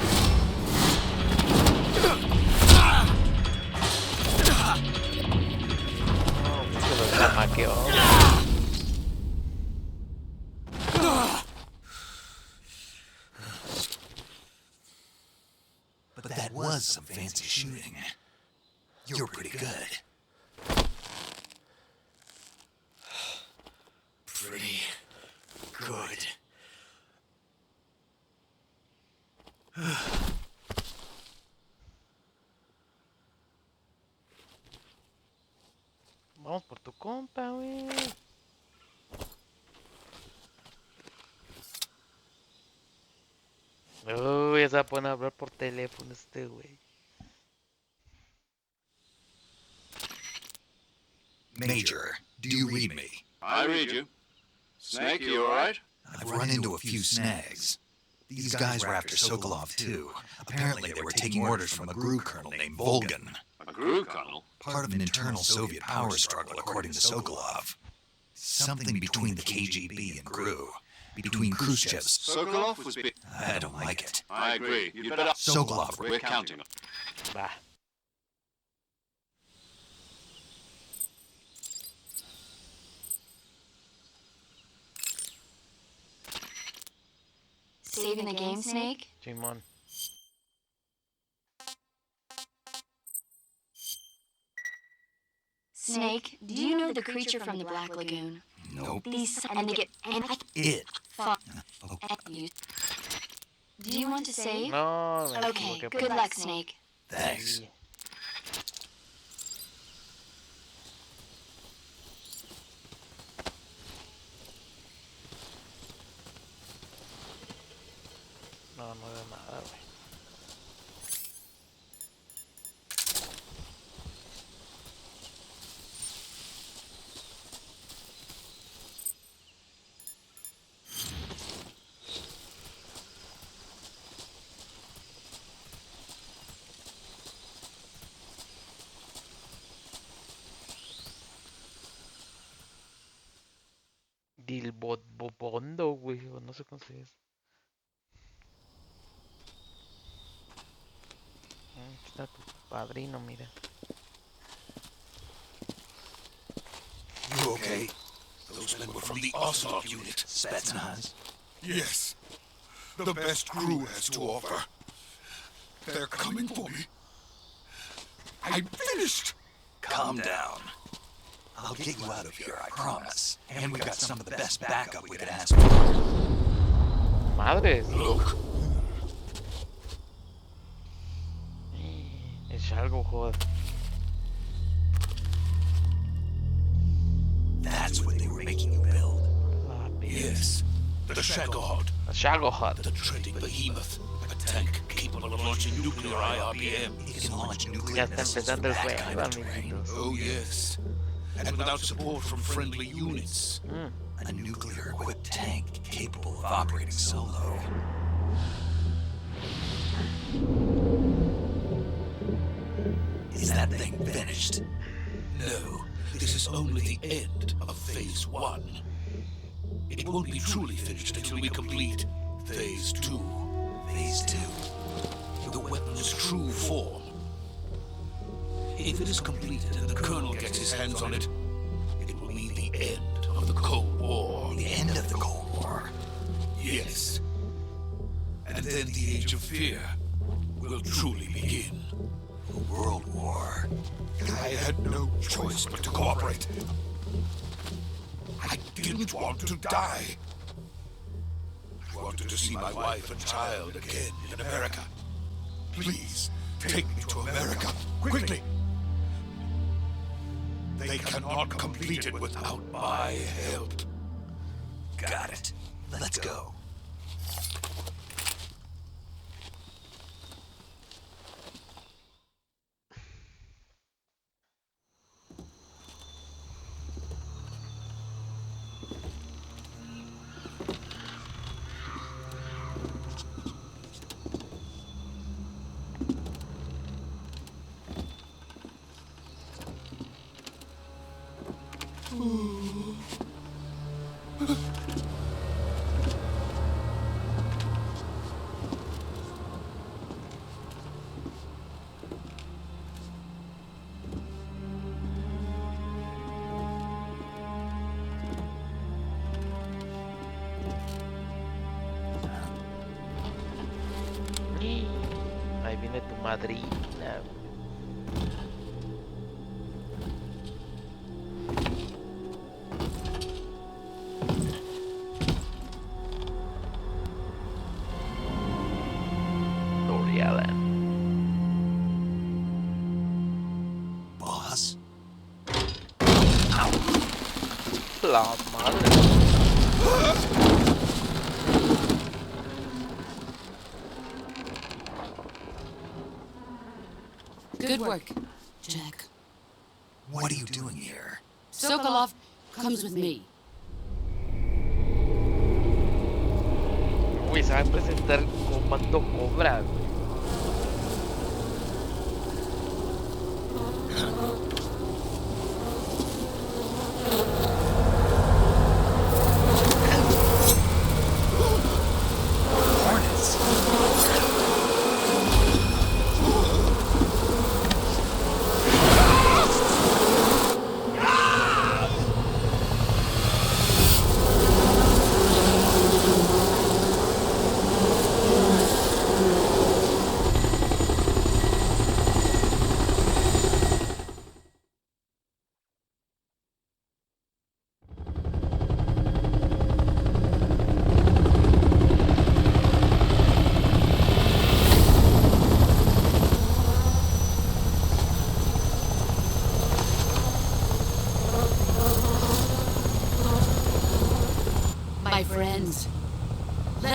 But that was some fancy shooting. You're pretty good. Pretty good. Vamos por tu compa, güey. Uy, ya se va a poner a hablar por teléfono este güey. Major, do you read me? I read you. Snake, you alright? I've run into a few snags. These guys were after Sokolov too. Apparently they were taking orders from a GRU colonel named Volgan. A GRU colonel? Part of an internal Soviet power struggle, according to Sokolov. Something between the KGB and GRU. Between Khrushchev's... Sokolov was I don't like it. I agree. You'd better... Sokolov... We're counting on... Va. Saving the game, Snake? Simón. Snake, do you know the creature from the Black Lagoon? Nope. And they get It. you. Do you want to save? No, me Okay, equivoqué. good luck, Snake. Thanks. Sí. No, no veo nada, güey. Dilbobondo, güey, o no sé cómo se dice. Aquí está tu padrino, mira. You okay? Those men were from the Ocelot unit. Spetsnaz. Yes. The best crew has to offer. They're coming for me. I'm finished! Calm down. I'll get you out of here, I promise. And we've got some of the best backup we could ask for. Madres. Look, Es algo, joder. That's what they were making you build. Ah, yes. The Shagahod. Shagohod. The treading behemoth. A tank capable of launching nuclear IRBM. It can launch nuclear Ya está missiles empezando from el that kind juego, of terrain. amiguitos. Oh, yes. And without support from friendly units. A nuclear-equipped tank capable of operating solo. Is that thing finished? No, this is only the end of Phase 1. It won't be truly finished until we complete Phase 2. Phase 2. The weapon's true form. If it is completed and the Colonel gets his hands on it, it will mean the end of the Cold War. The end of the Cold War. Yes. And then the Age of Fear will truly begin. A world war. I had no choice but to cooperate. I didn't want to die. I wanted to see my wife and child again in America. Please, take me to America, quickly. They cannot complete it without my help. Got it. Let's go. Ahí viene tu madrina. Dorialan. Boss? La madre. Good work, Jack. What are you doing here? Sokolov comes with me. Güey, se va a presentar Comando Cobra, güey. Hornets!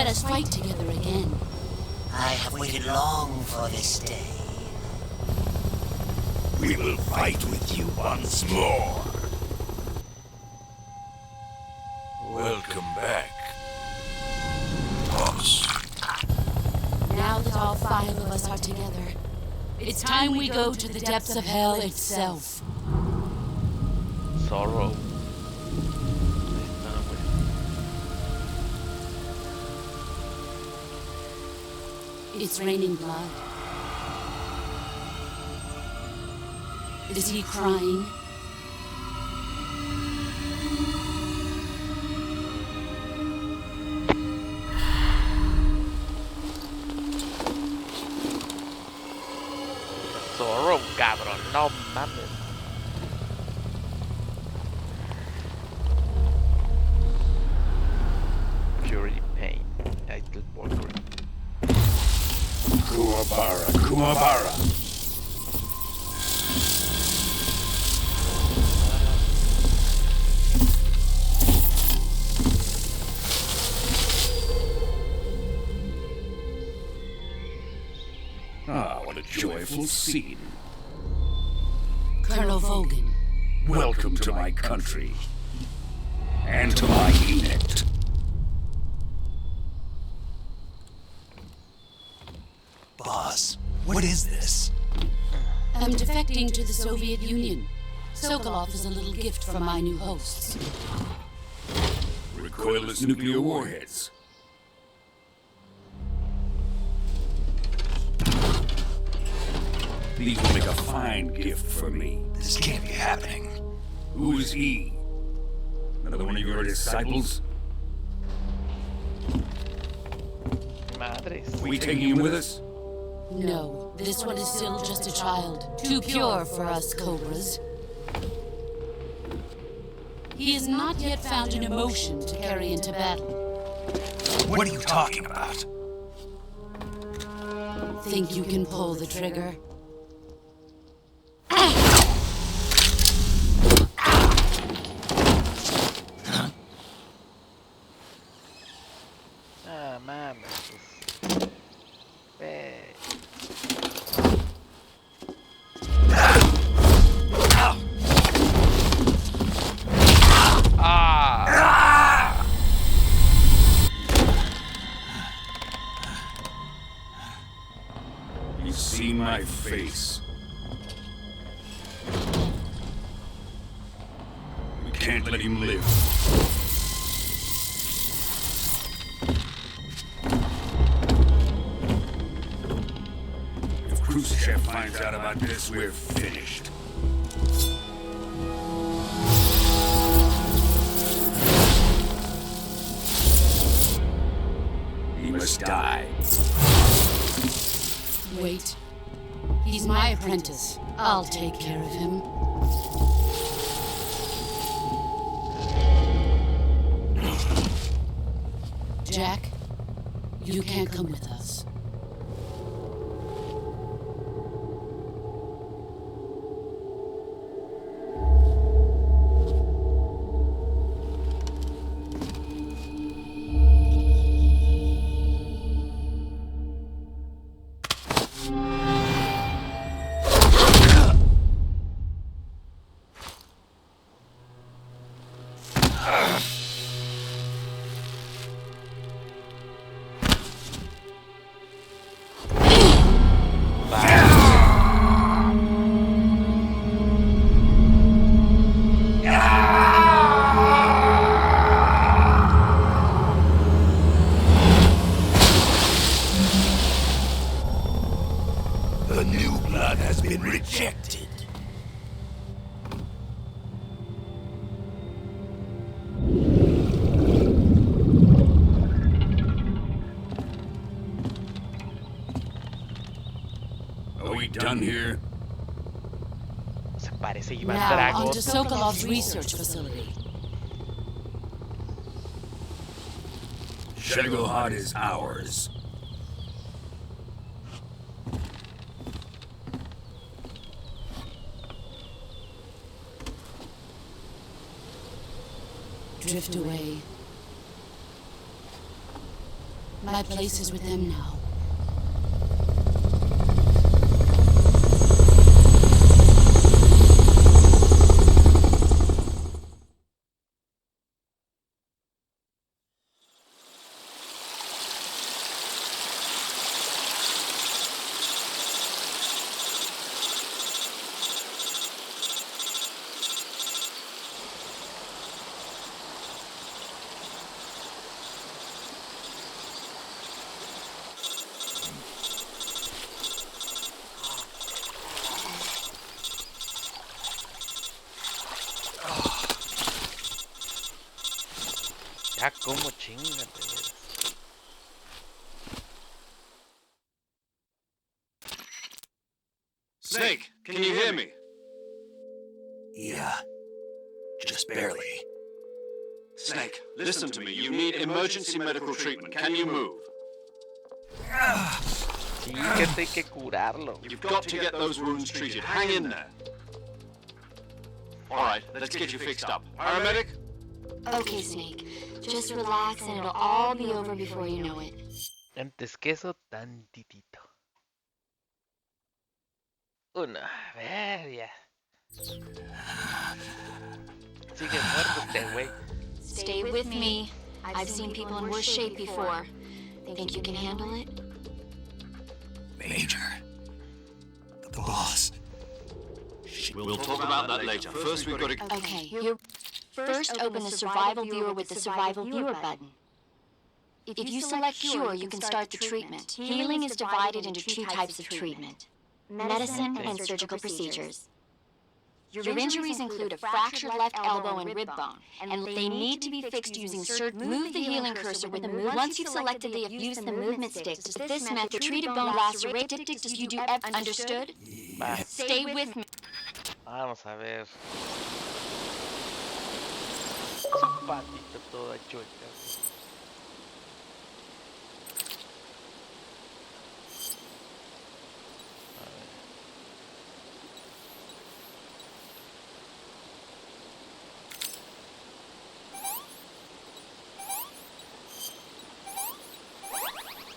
us fight together again. I have waited long for this day. We will fight with you once more. Welcome back, boss. Now that all 5 of us are together, it's time we go to the depths of hell itself. Sorrow. It's raining blood. Is he crying? Sorrow, cabrón, no mames. Fury, pain, idle border. Kuwabara, Kuwabara. Ah, what a joyful scene. Colonel Vogan. Welcome to my country. And to my unit. Boss, what is this? I'm defecting to the Soviet Union. Sokolov is a little gift from my new hosts. Recoilless nuclear warheads. These will make a fine gift for me. This can't be happening. Who is he? Another one of your disciples? Madres. We taking him with us? No, this one is still just a child. Too pure for us Cobras. He has not yet found an emotion to carry into battle. What are you talking about? Think you can pull the trigger? Ah, mames. You've seen my face. We can't let him live. If Khrushchev finds out about this, we're finished. He must die. Wait. He's my apprentice. I'll take care of him. Jack, you can't come with us. The new blood has been rejected. Are we done here? Se parece Iván Now, Drago. onto Sokolov's research facility. Shegohod is ours. Drift away. My place is with them now. Ya como chingate, veras. Snake, can you hear me? Yeah. Just barely. Snake, listen to me. You need emergency medical treatment. Can you move? Sí, que hay que curarlo. You've got to get those wounds treated. Hang in there. All right, let's get you fixed up. Paramedic? Okay, Snake. Just relax and it'll all be over before you know it. Antes que eso, tantitito. Uno, a ver, ya. Sigue muerto este güey. Stay with me. I've seen people in worse shape before. Think you can handle it? Major. The boss. We'll talk about that later. First, we've got to... Okay, you first open the survival viewer with the survival viewer button. If you select cure, you can start the treatment. Healing is divided into two types of treatment: medicine and surgical procedures. Your injuries include a fractured left elbow and rib bone, and they need to be fixed using move the healing cursor with the move. Once you've selected use the movement stick. With this method, treated bone lasts you do understood? Stay with me. Vamos a ver. Su patita toda chueca.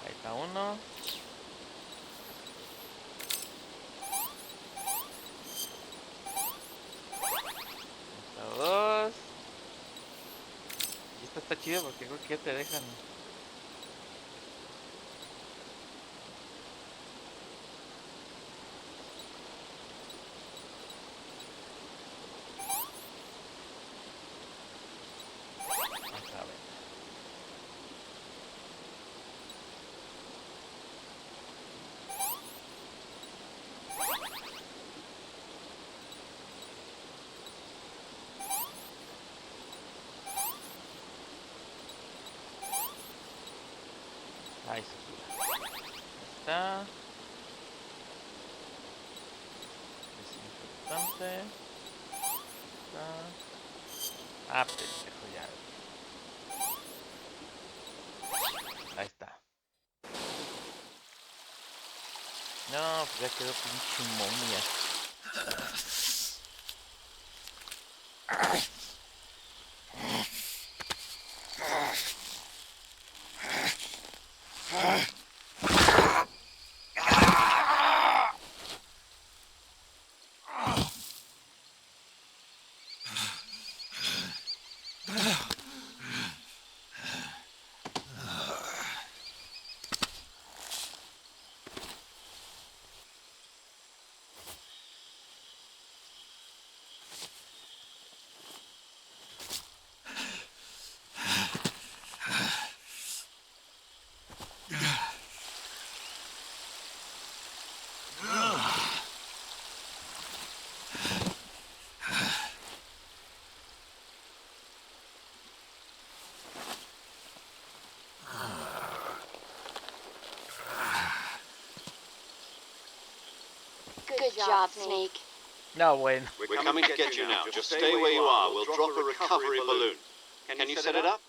Ahí está uno. Dos. Y esto está chido porque creo que ya te dejan. Vamos a ver. Ahí se cura. Está. Desinfectante. Está. Ah, pendejo, ya. Ahí está. No, pues ya quedó pinche momia. Good job, Snake. No, bueno. We're coming to get you now. Just stay where you are. We'll drop a recovery balloon. Can you set it up?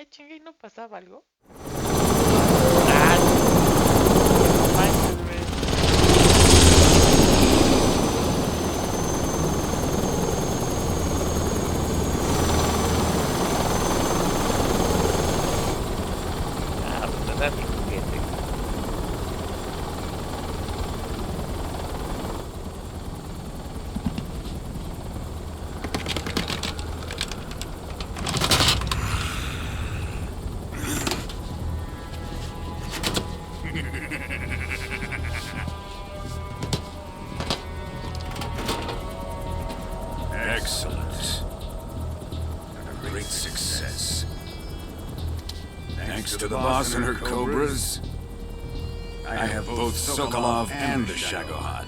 chingue, ¿y no pasaba algo? Ah, no manches, güey. Ah, pues no era mi juguete. Excellent. A great success. Thanks to the boss and her cobras, I have both Sokolov and the Shagohod.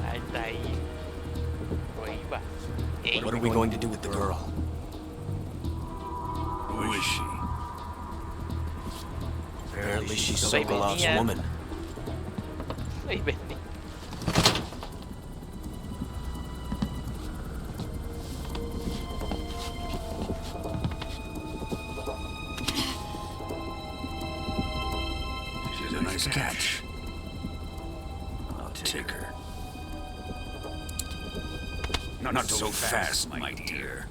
Ahí está ahí. Ahí va. Ey, What are we going to do with the girl? Who is she? Apparently she's Soy Sokolov's venía. woman. ahí vení. She's a nice catch. I'll take her. Not so fast, my dear.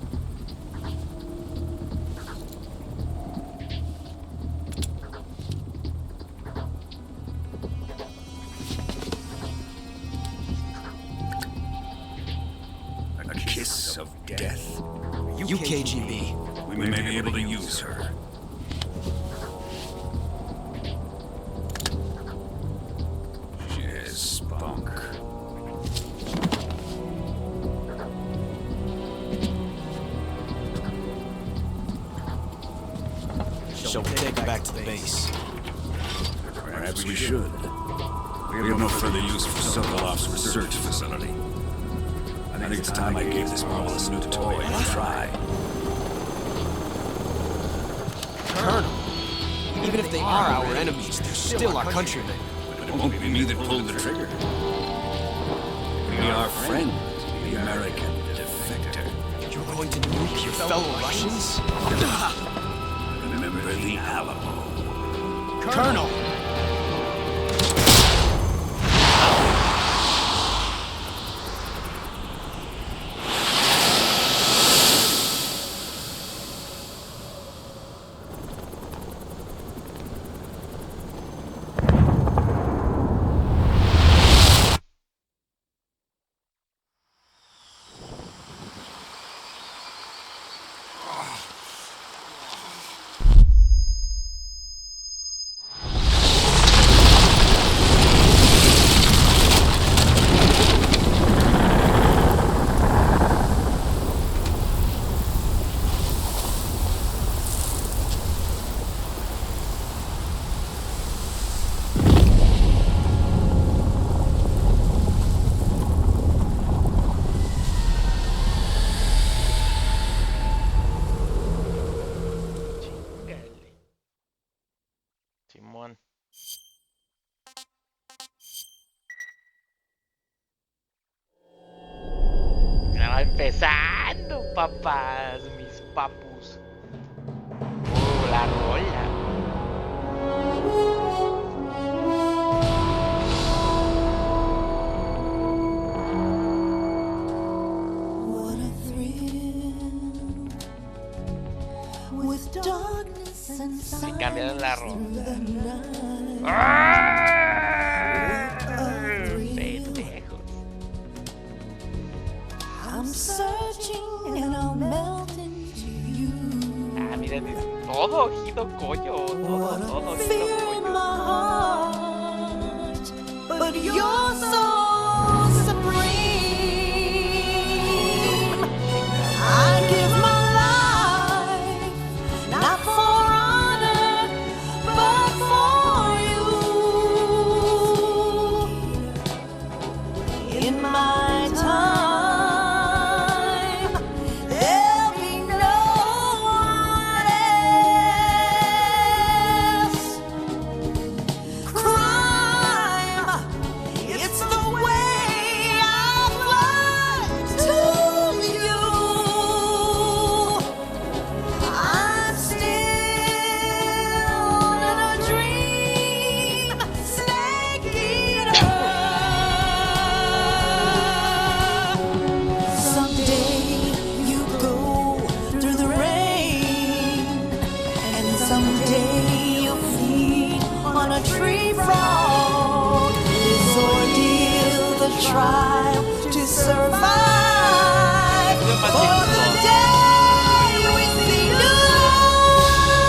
A kiss of death. You KGB. We may be able to use her. She has spunk. Shall we take her back to the base? Perhaps we should. We have no further use for Sokolov's research facility. I think it's time I gave this marvelous new toy a try. Colonel, even if they are our enemies, they're still our countrymen. But it won't be me that pulled the trigger. We are friends, the American defector. You're going to nuke your fellow Russians? Remember the Alamo. Colonel! Simón. Ya va empezando, papás, mis papus. La rola. What a thrill with darkness and Me cambiaron la rola. Pendejos. I'm searching and I'll melt into you. Ah, miren, todo Hideo Kojima, todo Hideo Kojima. But you're so supreme. I give my life, not for honor, but for you. In my time, there'll be no one else. Crime, it's the way day you feed on a tree frog. This ordeal, the trial to survive. For the day we see new life,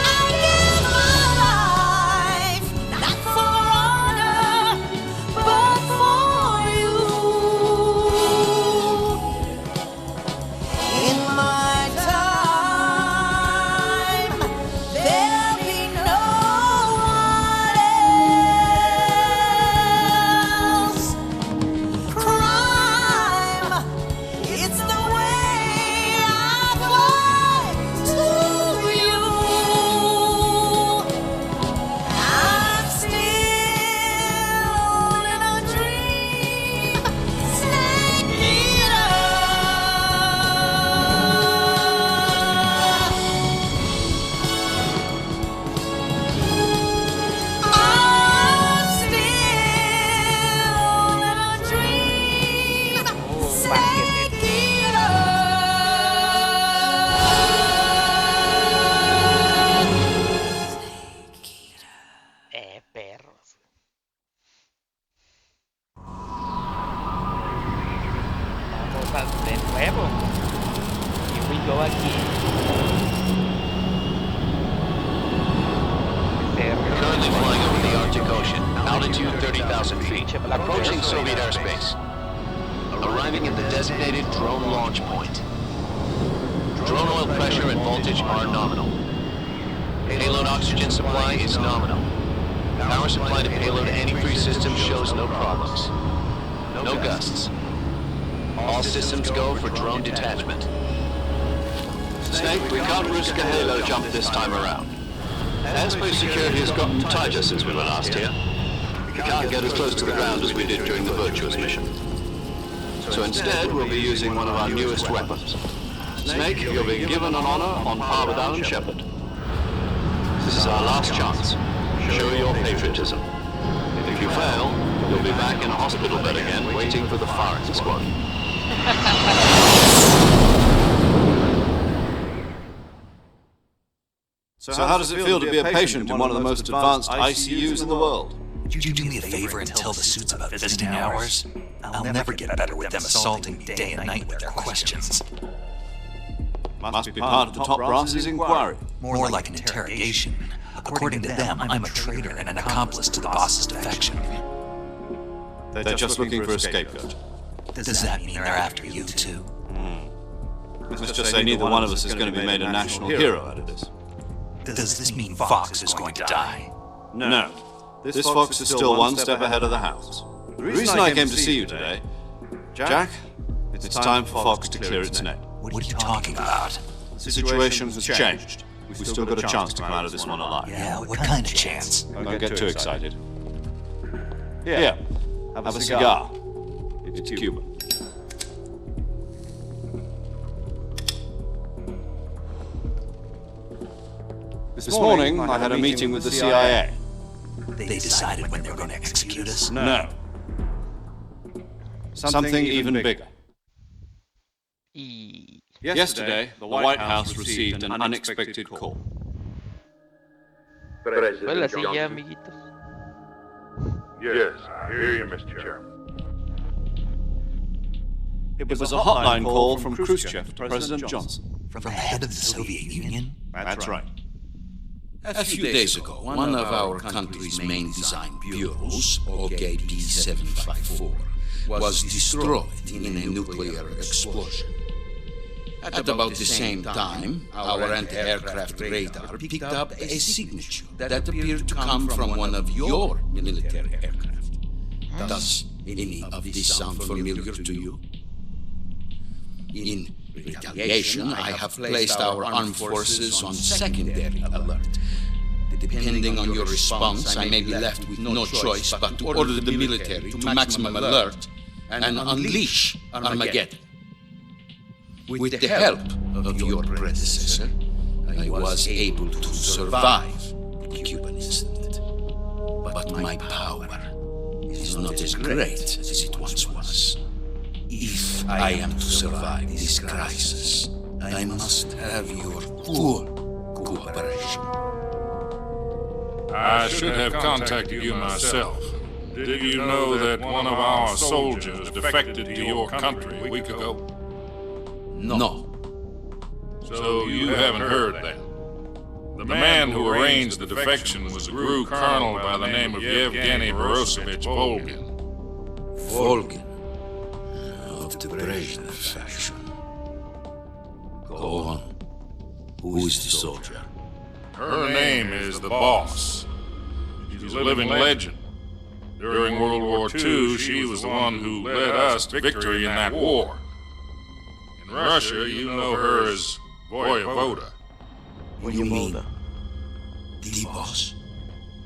I give my life, not for honor, but for you. In my time, there'll be no one else. Crime, it's the way I fight to you. I'm still in a dream, snake eater. I'm still in a dream, snake eater. Perros. Vamos de nuevo. Here we go again. Currently flying over the Arctic Ocean, altitude 30,000 feet, approaching Soviet airspace. Arriving at the designated drone launch point. Drone oil pressure and voltage are nominal. Payload oxygen supply is nominal. Power supply to payload antifreeze system shows no problems. No gusts. All systems go for drone detachment. Snake, we can't risk a halo jump this time around. Airspace security has gotten tighter since we were last here. We can't get as close to the ground as we did during the Virtuous mission. So instead, we'll be using one of our newest weapons. Snake, you're being given an honor on par with Alan Shepard. This is our last chance. Show your patriotism. If you fail, you'll be back in a hospital bed again, waiting for the firing squad. So how does it feel to be a patient in one of the most advanced ICUs in the world? Would you do me a favor and tell the suits about visiting hours? I'll never get better with them assaulting me day and night with their questions. Must be part of the top brass's inquiry. More like an interrogation. According to them, I'm a traitor and an accomplice to the boss's defection. They're just looking for a scapegoat. Does that mean they're after you too? Let's just say neither one of us is going to be made a national hero out of this. Does this mean Fox is going to die? No. This fox is still one step ahead of the house. The reason I came to see you today, Jack, it's time for Fox to clear its name. What are you talking about? The situation has changed. We've still got a chance to come out of this one alive. Yeah, what kind of chance? Don't get too excited. Here, have a cigar. It's Cuban. This morning, I had a meeting with the CIA. They decided when they were going to execute us? No. Something even bigger. Yesterday, the White House received an unexpected call. Hola, sí, ya, amiguitos. Yes, I hear you, Mr. Chairman. It was a hotline call from Khrushchev to President Johnson. From the head of the Soviet Union? That's right. A few days ago, one of our country's main design bureaus, OKP 754, was destroyed in a nuclear explosion. At about the same time, our anti-aircraft radar picked up a signature that appeared to come from one of your military aircraft. Does any of this sound familiar to you? In retaliation, I have placed our armed forces on secondary alert. Depending on your response, I may be left with no choice but to order the military to maximum alert and unleash Armageddon. With the help of your predecessor, I was able to survive the Cuban incident. But my power is not as great as it once was. If I am to survive this crisis, I must have your full cooperation. operation. I should have contacted you myself. Did you know that one of our soldiers defected to your country a week ago? No. So you haven't heard that. The man who arranged the defection was a GRU colonel by the name of Yevgeny Borosovich Volgin. Volgin. Of the Brezhnev faction. Go on. Who is the soldier? Her name is the Boss. She's a living legend. During World War II, she was the one who led us to victory in that war. In Russia, you know her as Voyevoda. What do you mean? The boss?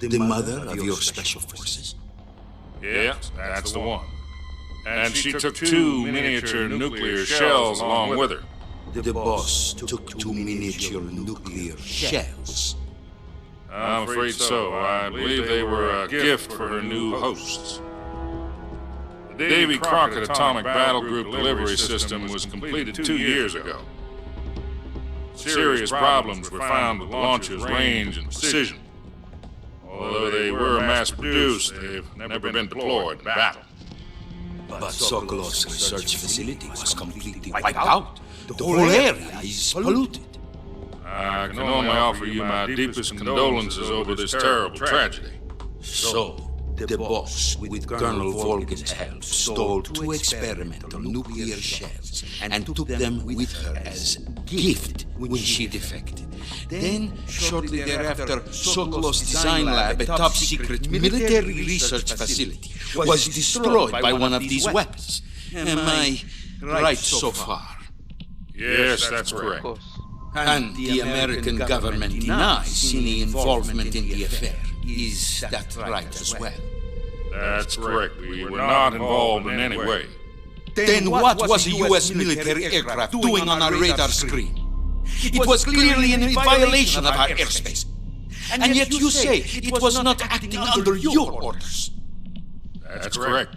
The mother of your special forces? Yes, that's the one. And she took 2 miniature nuclear shells along with her. The boss took 2 miniature nuclear shells? I'm afraid so. I believe they were a gift for her new hosts. The Davy Crockett Atomic Battle Group delivery system was completed 2 years ago. Serious problems were found with the launcher's range and precision. Although they were mass-produced, they've never been deployed in battle. But Sokolov's research facility was completely wiped out. The whole area is polluted. I can only offer you my deepest condolences over this terrible tragedy. So, the boss, with Colonel Volgin's help, stole 2 experimental nuclear shells and took them with her as gift when she defected. Then, shortly thereafter, Sokolov's design lab, a top-secret military research facility, was destroyed by one of these weapons. Am I right so far? Yes, that's correct. And the American government denies any involvement in the affair. Is that right as well? That's correct. We were not involved in any way. Then what was a U.S. military aircraft doing on our radar screen? It was clearly in violation of our airspace. And yet you say it was not acting under your orders. That's correct.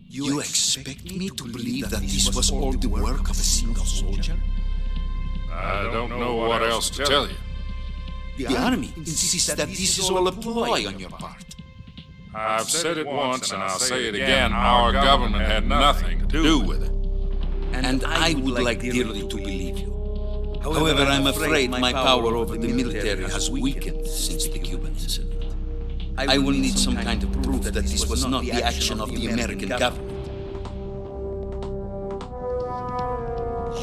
You expect me to believe that this was all the work of a single soldier? I don't know what else to tell you. The army insists that this is all a ploy on your part. I've said it once and I'll say it again, our government had nothing to do with it. And I would like dearly to believe you. However, I'm afraid my power over the military has weakened since the Cuban incident. I will need some kind of proof that this was not the action of the American government.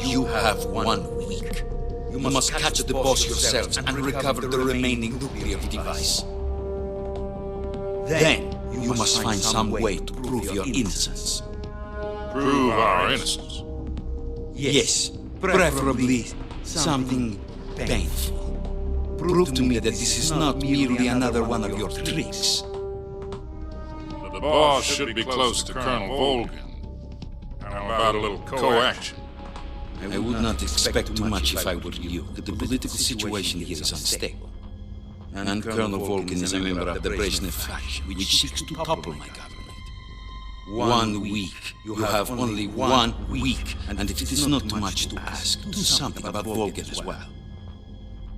You have 1 week. You must catch the boss yourselves and recover the remaining nuclear device. Then, you must find some way to prove your innocence. Prove our innocence? Yes, preferably something painful. Prove to me that this is not merely another one of your tricks. The boss should be close to Colonel Volgin. How about a little co-action? I would not expect too much if I were you. The political situation here is unstable. And Colonel Volgin is a member of the Brezhnev faction, which seeks to topple my government. 1 week. You have only 1 week. And if it is not too much to ask, do something about Volgin as well.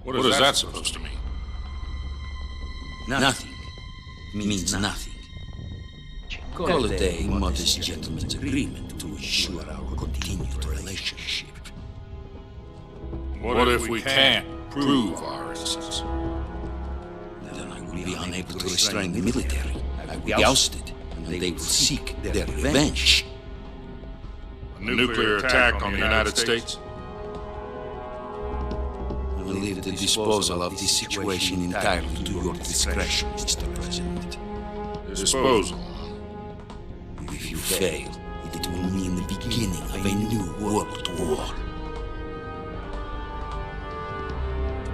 What is that supposed to mean? Nothing. Means nothing. Call it a modest gentleman's agreement to ensure our continued relationship. What if we can't prove our innocence? Then I will be unable to restrain the military. I will be ousted, and they will seek their revenge. A nuclear attack on the United States? I will leave the disposal of this situation entirely to your discretion, Mr. President. Disposal? If you fail, it will mean the beginning of a new world war.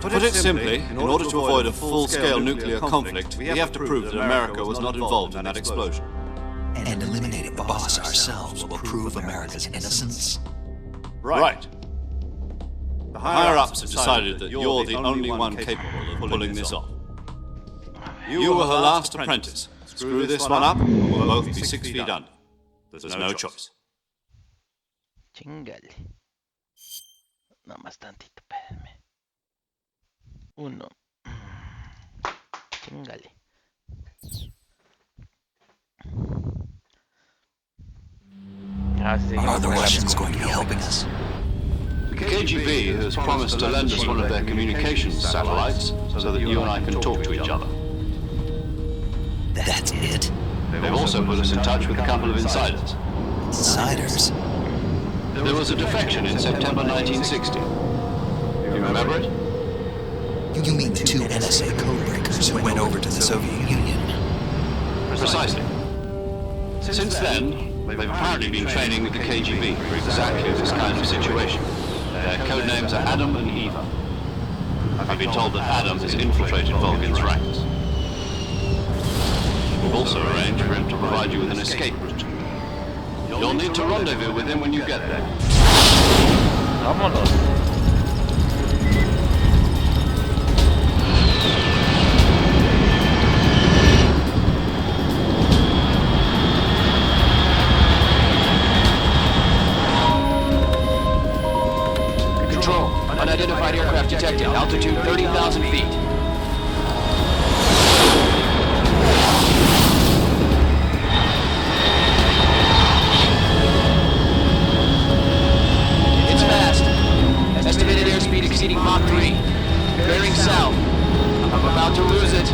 To put it simply, in order to avoid a full-scale nuclear conflict, we have to prove that America was not involved in that explosion. And eliminating the boss ourselves will prove America's innocence? Right. The higher-ups have decided that you're the only one capable of pulling this off. You were her last apprentice. Screw this one up, and we'll both be 6 feet under. There's no choice. Chingale. Nomás tantito, espérenme. 1. Chingale. Are the Russians going to be helping us? The KGB has promised to lend us one of their communications satellites so that you and I can talk to each other. That's it? They've also put us in touch with a couple of insiders. Insiders? There was a defection in September 1960. You remember it? You mean the two NSA codebreakers who went over to the Soviet Union? Precisely. Since then, they've apparently been training with the KGB for exactly this kind of situation. Their code names are Adam and Eva. I've been told that Adam has infiltrated Volgin's ranks. We've also arranged for him to provide you with an escape route. You'll need to rendezvous with him when you get there. Vámonos. Control, unidentified aircraft detected, altitude 30,000 feet. It's fast. Estimated airspeed exceeding Mach 3. Bearing south. I'm about to lose it.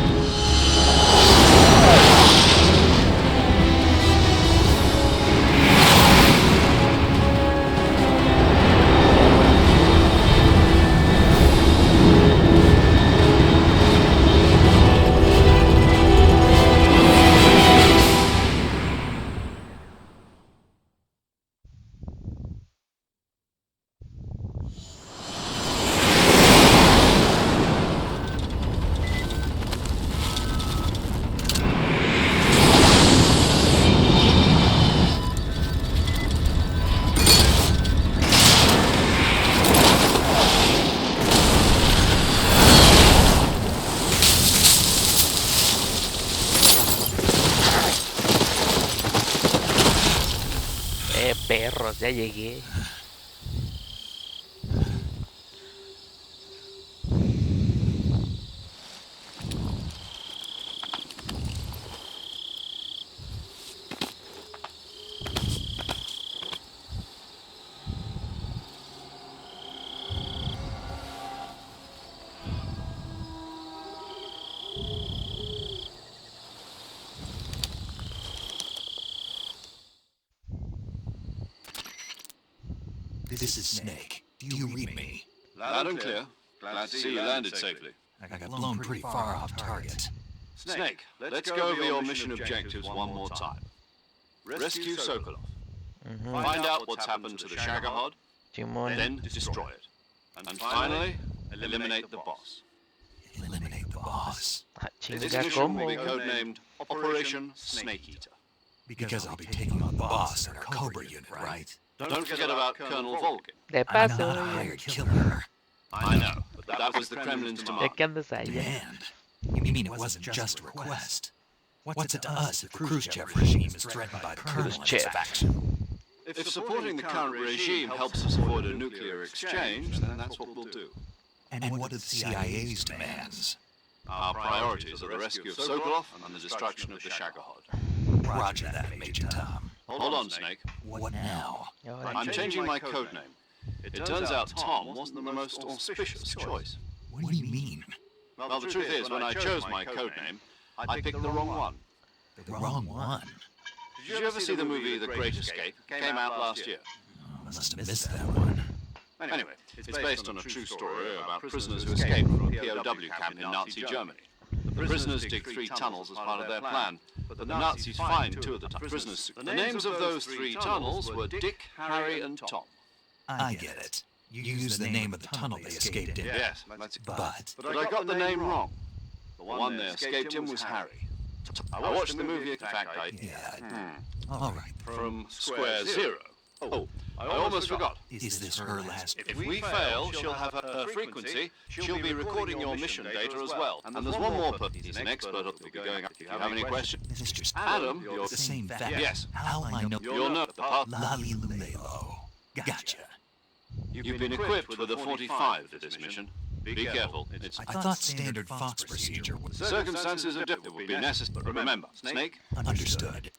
Perros, ya llegué. This is Snake. Do you read me? Loud and clear. Glad to see you landed safely. I got blown pretty far off target. Snake, let's go over your mission objectives one more time. Rescue Sokolov. Find out what's happened to the Shagohod, then destroy it. And finally, eliminate the boss. Eliminate the boss? This mission will be codenamed Operation Snake Eater. Because I'll be taking on the boss in our Cobra unit, right? Don't forget about Colonel Volgin. I'm not a hired killer. I know, but that was the Kremlin's demand. Demand? You mean it wasn't just a request? What's it to us if the Khrushchev regime is threatened by the Colonel and his faction? If supporting the current regime helps us avoid a nuclear exchange, then that's what we'll do. And what are the CIA's demands? Our priorities are the rescue of Sokolov and the destruction of the Shagohod. Roger that, Major Tom. Hold on, Snake. What now? I'm changing my code name. It turns out Tom wasn't the most auspicious choice. What do you mean? Well, the truth is, when I chose my code name, I picked the wrong one. The wrong one? Did you ever see the movie The Great Escape? It came out last year. I must have missed that one. Anyway, it's based on a true story about prisoners who escaped from a POW camp in Nazi Germany. The prisoners dig 3 tunnels as part of their plan, but the Nazis find 2 of the prisoners. The names of those 3 tunnels were Dick, Harry, and Tom. I get it. You used the name of the tunnel they escaped in. Yes, But I got the name wrong. The one they escaped in was Harry. I watched the movie, in fact, all right. From Square Zero. Oh, I almost forgot. Is this her last? If we fail, she'll have her frequency. She'll be recording your mission data as well. And there's one more person. He's an expert who'll be going up if you have any questions. Mr. Adam, you're the same fact. Yes. How I know? You'll know the path. Lalilulelo. Gotcha. You've been equipped with a 45 for this mission. Be careful. I thought standard Fox procedure was... Circumstances are different. It would be necessary. But remember, Snake? Understood.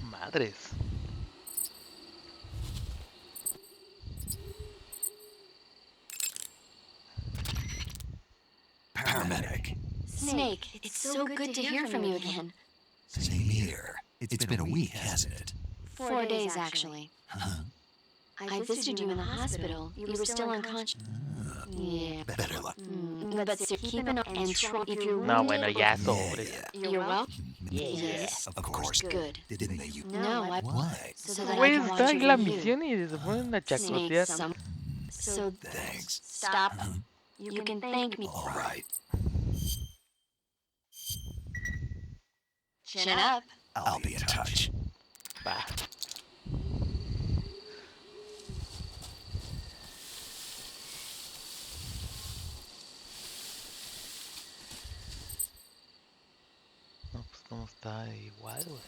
Madres. Paramedic. Snake, it's so good to hear from you again. Same here. It's been a week, hasn't it? 4 days, actually. Huh? I visited you in the hospital. You were still unconscious. Yeah. Better luck. But sir, keep an eye and try if you're No, wounded. bueno, ya sobre. You're well? Yes. Of course. Good. Didn't they use... No, Why? so that I Güey, can está watch en la over you. misión y se ponen a Snake, chacotear. so Thanks. stop. You can thank me. All right. Chin up. I'll be in touch. Va. No, pues como está igual, güey.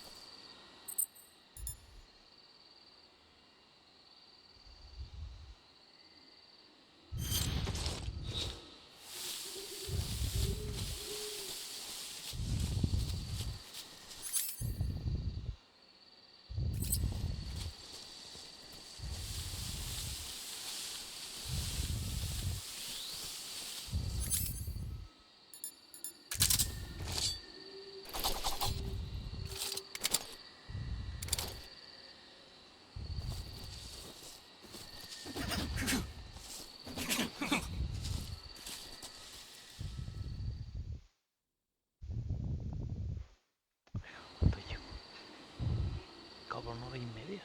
Cabrón, 1:30.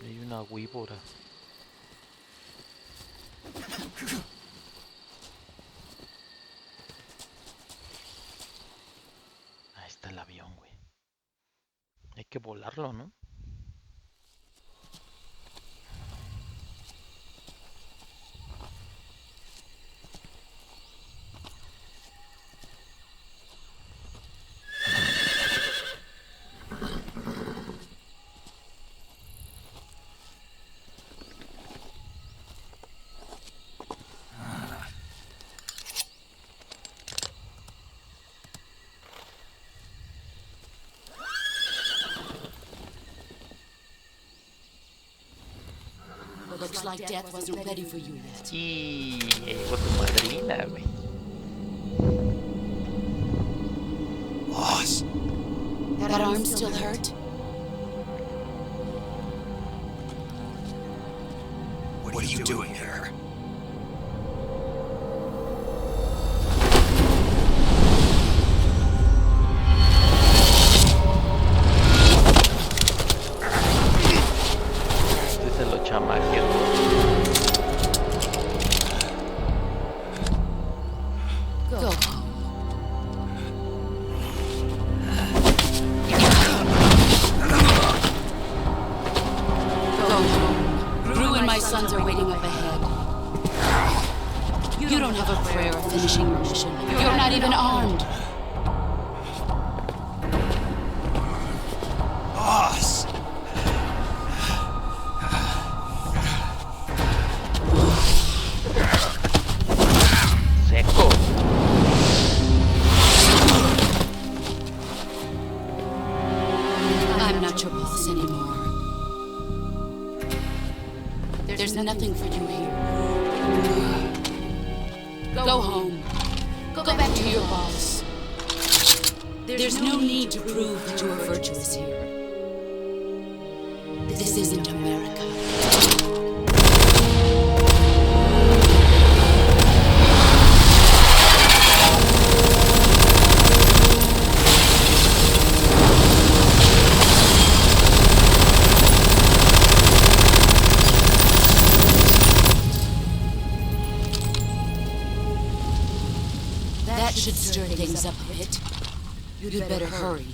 Hay una víbora. Ahí está el avión, güey. Hay que volarlo, ¿no? Looks like death wasn't ready for you yet. Y llegó tu madrina, güey. Boss. That arm still hurt? What are you doing here? Este se lo chamaqueó. Go home. Go home. Gru and my sons are waiting up ahead. You don't have a prayer of finishing your mission. You're not even armed. Boss. Seco. I'm not your boss anymore. There's nothing for you here. Go home. Go back to your boss. There's no need to prove that you are virtuous here. This isn't America. That should stir things up a bit. You'd better hurry.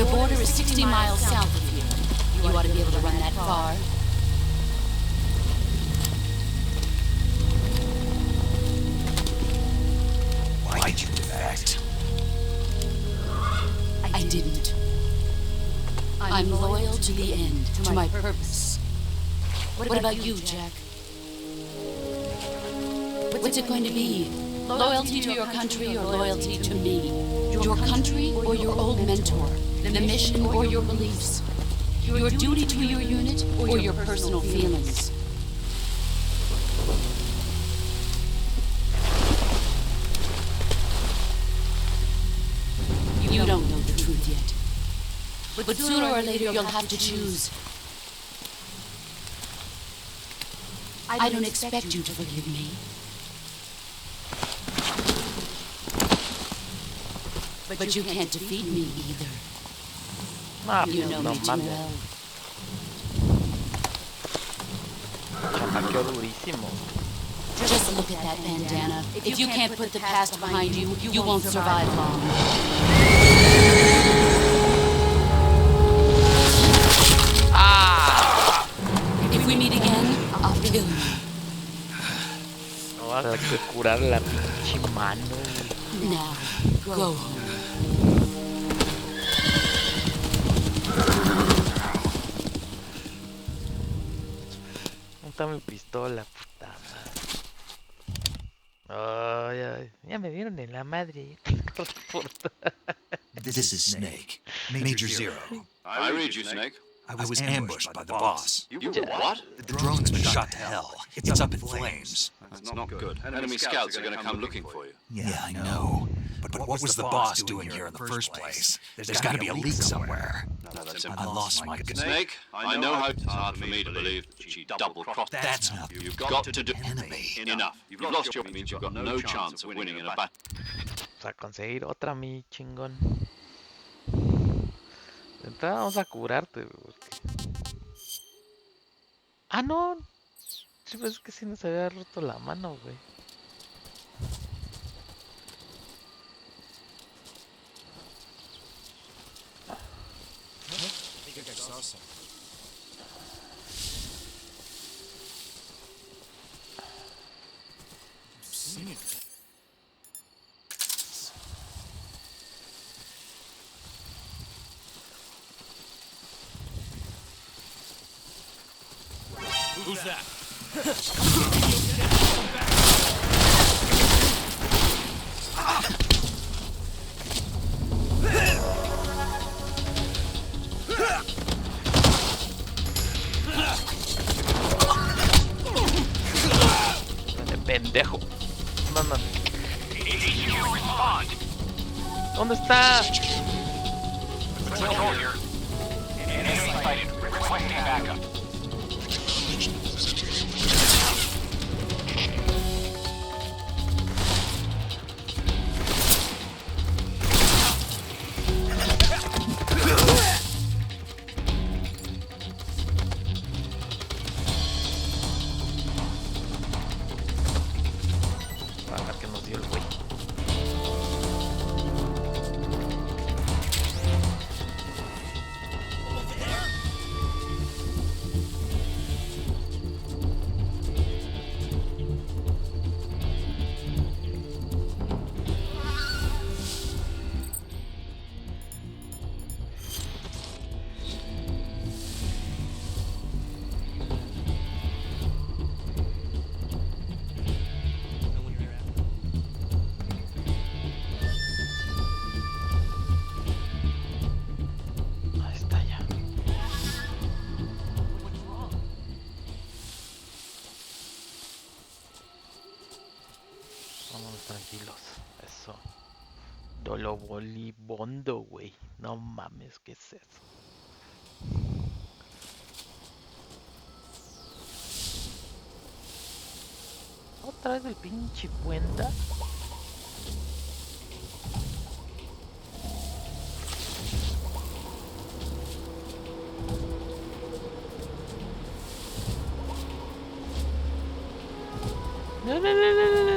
The border is 60 miles south of here. You ought to be able to run that far. Why'd you defect? I didn't. I'm loyal to the end, to my purpose. What about you, Jack? What's it going to be? Loyalty to your country or loyalty to me? Your country or your old mentor? The mission or your beliefs? Your duty to your unit or your personal feelings? You don't know the truth yet. But sooner or later you'll have to choose. I don't expect you to forgive me. But you can't defeat me either. You know me too well. Chamaqueo durísimo. Just look at that bandana. If you can't put the past behind you, you won't survive long. Ah! If we meet again, I'll kill you. No vas a curar la pinche mano. Now, go home. ¿Dónde está mi pistola, puta madre? Ay, ay, ya me dieron en la madre. This is Snake. Major Zero. I read you, Snake. I was ambushed by the boss. You were what? The drone's been shot to hell. It's up in flames. That's not good. Enemy scouts are going to come looking for you. Yeah, I know. But what was the boss doing here in the first place? There's got to be a leak somewhere. No, that's I lost my good. Snake, I know how it's hard for me to believe that she double-crossed. That's not You've got to do enough. You've lost your means you've got no chance of winning in a battle. Vamos a conseguir otra, mi chingón. De entrada vamos a curarte, porque... Ah, no. Sí, pues es que sí nos había roto la mano, güey. I think I saw something. Seen it. Who's that? Pendejo. No, no. ¿Dónde está? Control here. Enemy sighted. Requesting backup. Para que nos dio el güey. Ahí está ya. Vámonos tranquilos. Eso. Dolobolibondo, güey. No mames, ¿qué es eso? Otra vez el pinche cuenta. No, no, no, no, no, no.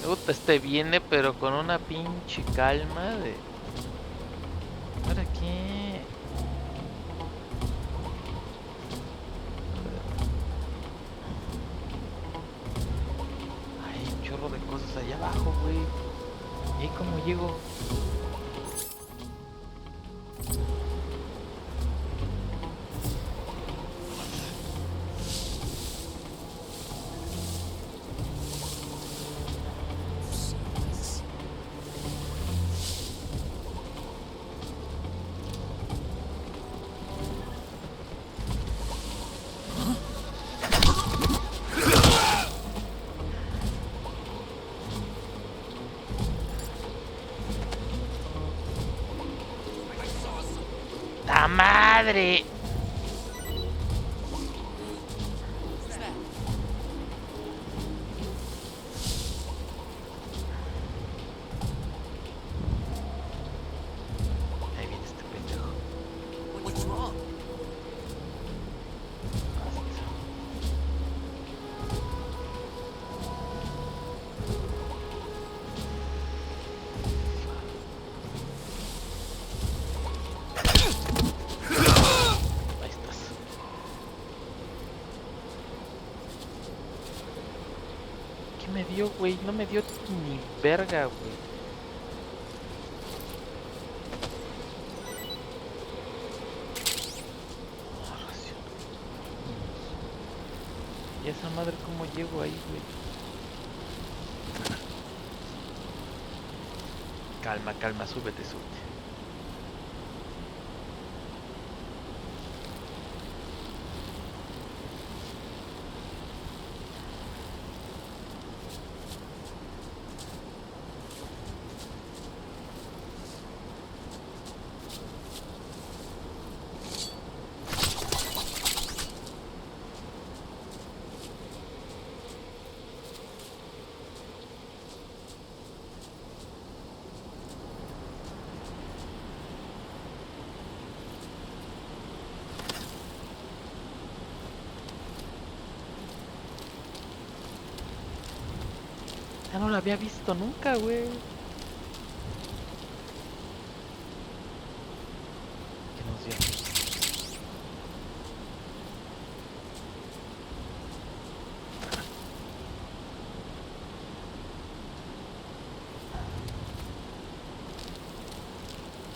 Puta, este viene pero con una pinche calma de... ¿Para qué? Hay un chorro de cosas allá abajo, güey. ¿Y ahí cómo llego? ¡La madre! Ahí viene este pendejo. What's wrong? Ahí estás. ¿Qué me dio, güey? No me dio ni verga, güey. ¿Y esa madre cómo llego ahí, güey? Calma, calma, súbete, súbete. Ya no la había visto nunca, güey. ¿Qué nos dio?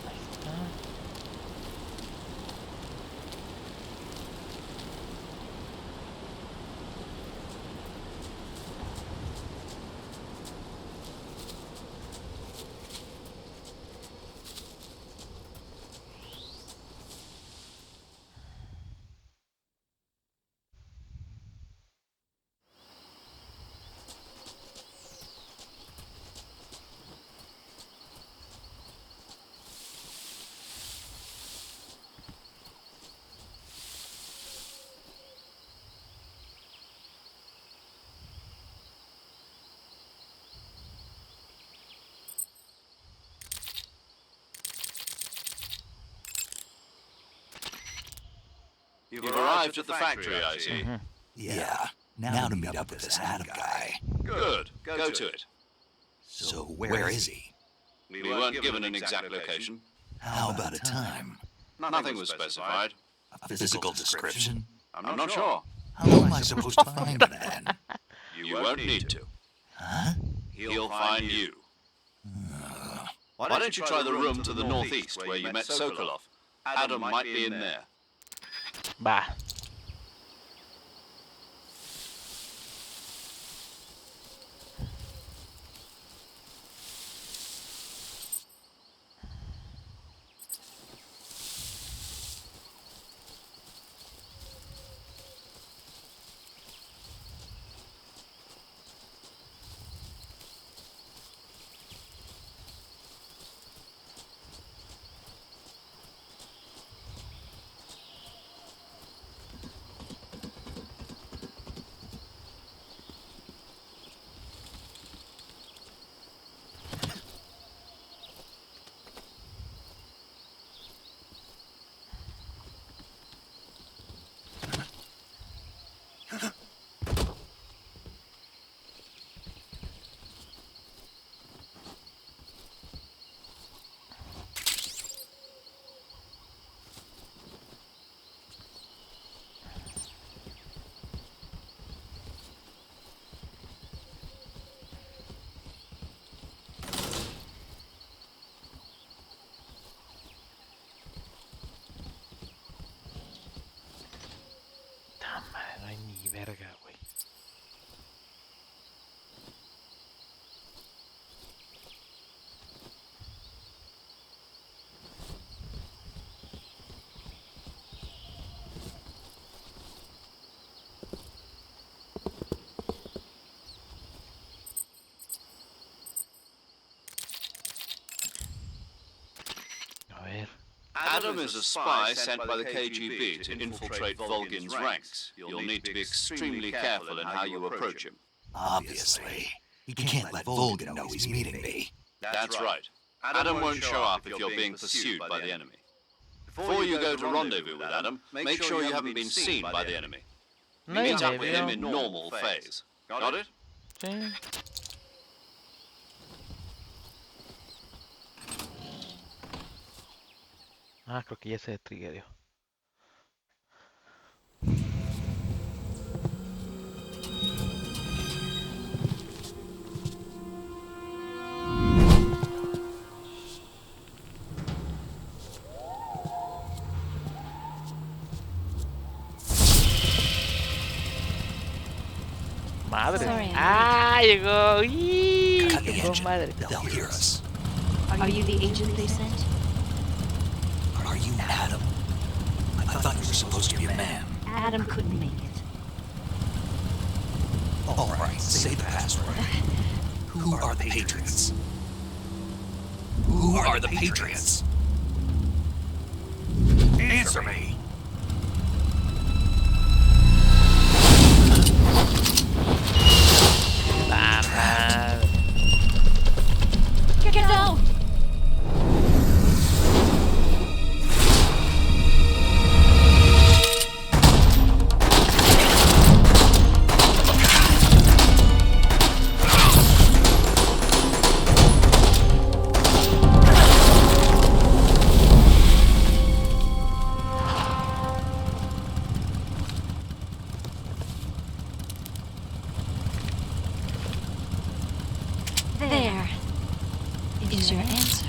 Ahí está. You've arrived at the factory, I see. Yeah. Now to meet up with this Adam guy. Good. Go to it. So where is he? We weren't given an exact location. How about a time? Nothing was specified. A physical description? I'm not sure. How am I supposed to find the man? You won't need to. Huh? He'll find you. Why don't you try the room to the northeast where you met Sokolov? Adam might be in there. Va. verga, güey. Adam is a spy sent by the KGB to infiltrate Volgin's ranks. You'll need to be extremely careful in how you approach him. Obviously. He can't let Volgin know he's meeting me. That's right. Adam won't show up if you're being pursued by the enemy. Before you go to rendezvous with Adam, make sure you haven't been seen by the enemy. Meet up with him in normal phase. Got it? Sí. Ah, creo que ya se triggeró. Madre. Ah, llegó. Llegó madre. They'll hear us. Are you the agent they sent? Are you Adam? I thought you were supposed to be a man. Adam couldn't make it. All right, say the password. Who are the Patriots? Who are the Patriots? Answer me. Get down! There is your answer.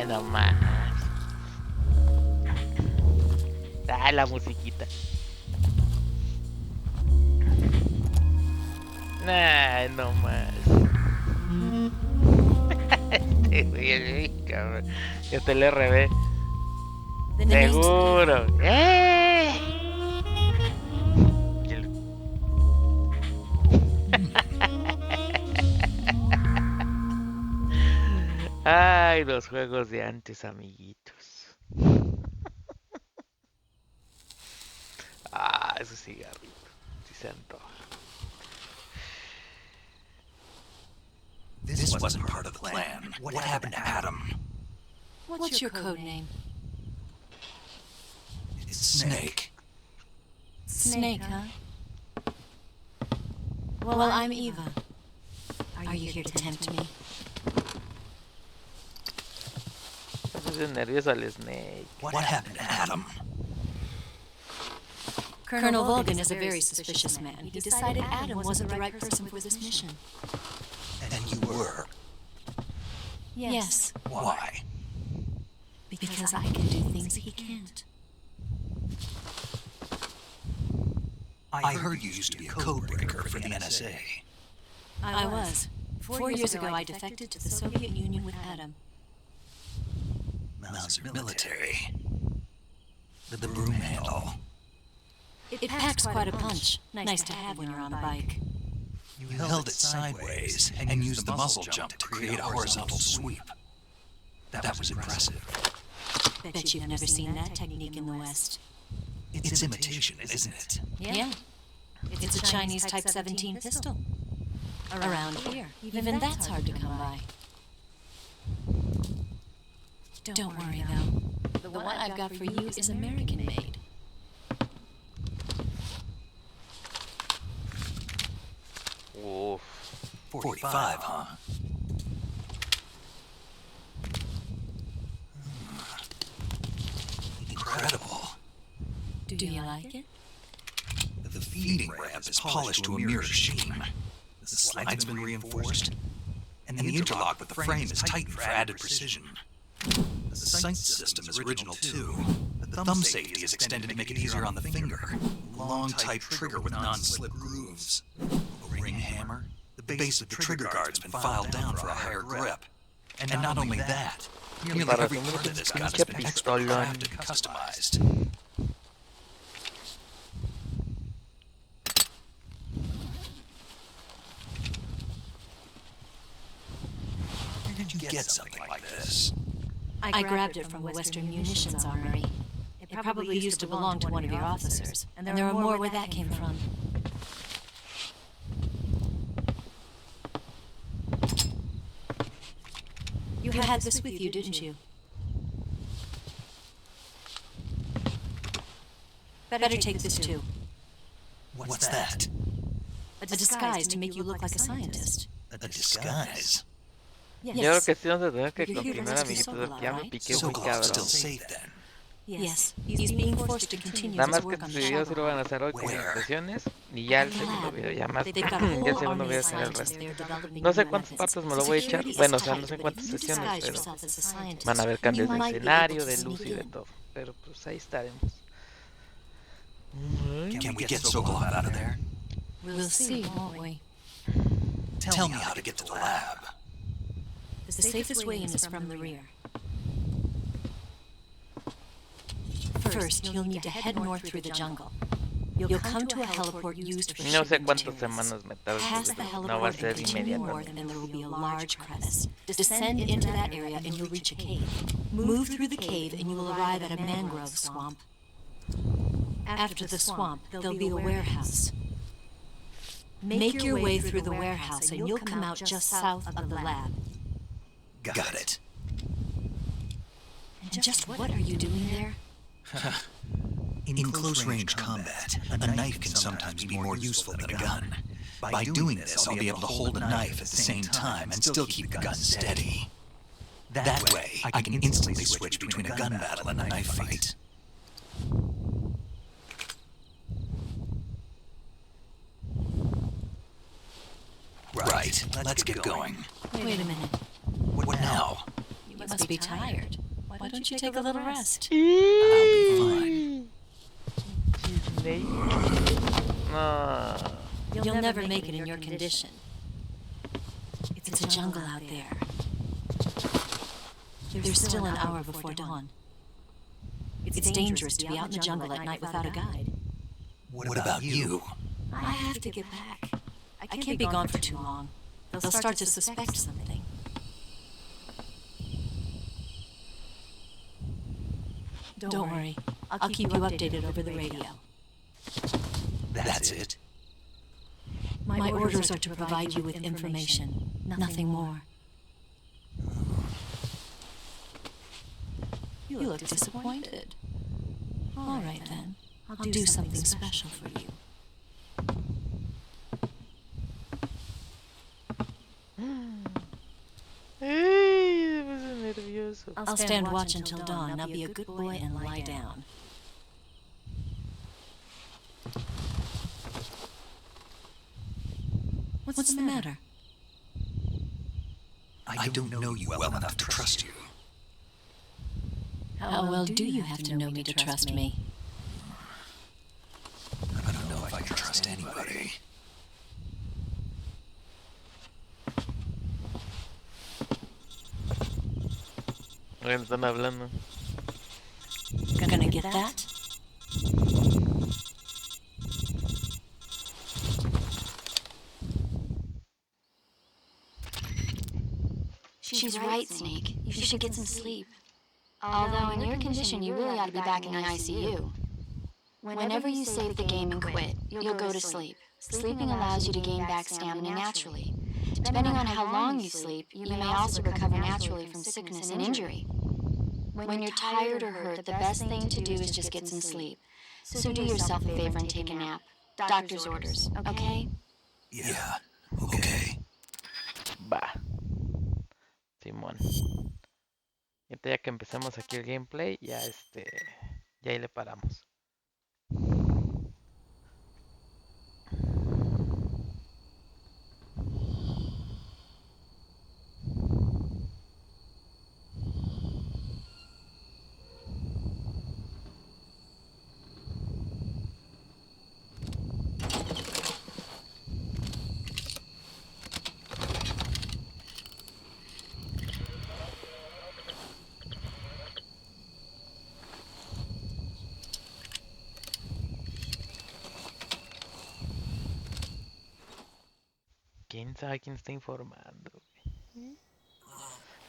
No más. Ah, la musiquita. Nah, no más. Este güey, cabrón. Este el RB. Seguro. Ay, los juegos de antes, amiguitos. Ah, ese cigarrito. Si se antoja. This wasn't part of the plan. What happened to Adam? What's your code name? It's Snake. Snake, huh? Well, I'm Eva. Are you here to tempt me? Ese nervioso al Snake. What happened to Adam? Colonel Volgin is a very suspicious man. He decided Adam wasn't the right person for this mission. And you were? Yes. Why? Because I can do things he can't. I heard you used to be a codebreaker for the NSA. I was. 4 years ago, I defected to the Soviet Union with Adam. Mauser military. The broom handle. It packs quite a punch. Nice to have when you're on a bike. You held it sideways and used the muzzle jump to create a horizontal sweep. That was impressive. Bet you've never seen that technique in the West. It's imitation, isn't it? Yeah. It's a Chinese Type 17 pistol. Around here, even that's hard to come by. Don't worry, though. The one I've got for you is American-made. Oof. 45, huh? Incredible. Do you like it? The feeding ramp is polished to a mirror sheen. The slide's been reinforced, and the interlock with the frame is tightened for added precision. The sight system is original too. The thumb safety is extended to make it easier on the finger. Long tight trigger with non-slip grooves. A ring hammer. The base of the trigger guard's been filed down for a higher grip. And not only that, nearly every part of this gun has been expert crafted and customized. Where did you get something like this? I grabbed it from the Western Munitions Armory. It probably used to belong to one of your officers, and there are more where that came from. You had this with you, didn't you? Better take this too. What's that? A disguise to make you look like a scientist. A disguise? Yo creo que sí vamos a tener que continuar, amiguitos. Ya me piqué muy cabrón. Yes, he's being forced to continue Nada más his que work on este the video sí lo van a Shabbat. hacer hoy con impresiones. Y ya el segundo video, ya más. Ya el segundo voy a hacer el resto. No sé cuántas partes me lo voy a echar. Bueno, o sea, no sé cuántas sesiones, pero van a haber cambios de escenario, de luz y de todo. Pero pues ahí estaremos. Can we get Sokolov out of there? We'll see, won't we? Tell me how to get to the lab. The safest way in is from the rear. First, you'll need to head north through the jungle. You'll come to a heliport used for No sé shipping cuántas materials. semanas me tarde. Pass the No va a heliport ser and continue north, inmediatamente. and there will be a large crevice. Descend into that area and you'll reach a cave. Move through the cave and you will arrive at a mangrove swamp. After the swamp, there'll be a warehouse. Make your way through the warehouse and you'll come out just south of the lab. Got it. And just what are you doing there? In close-range combat, a knife can sometimes be more useful than a gun. By doing this, I'll be able to hold a knife at the same time and still keep the gun steady. That way, I can instantly switch between a gun battle and a knife fight. Right, let's get going. Wait a minute. What now? You must be tired. Why don't you take a little rest? I'll be fine. You'll never make it in your condition. It's a jungle out there. There's still an hour before dawn. It's dangerous to be out in the jungle at night without a guide. What about you? I have to get back. I can't be gone for too long. They'll start to suspect something. Don't worry. I'll keep you updated over the radio. That's it? My orders are to provide you with information, nothing more. You look disappointed. All right then. I'll do something special for you. I'll stand watch until dawn. Now be a good boy and lie down. What's the matter? I don't know you well enough to trust you. How well do you have to know me to trust me? I don't know if I can trust anybody. Están hablando. Gonna get that? She's right, Snake. You should get some sleep. Although in your condition, you really ought to be back in the ICU. Whenever you save the game and quit, you'll go to sleep. Sleeping allows you to gain back stamina naturally. Depending on how long you sleep, you may also recover naturally from sickness and injury. When you're tired or hurt, the best thing to do is just get some sleep. So do yourself a favor and take a nap. Doctor's orders, okay? Yeah, okay. Va. Simón. Y ahorita ya que empecemos aquí el gameplay, ya ya ahí le paramos. quién sabe quién está informando, güey.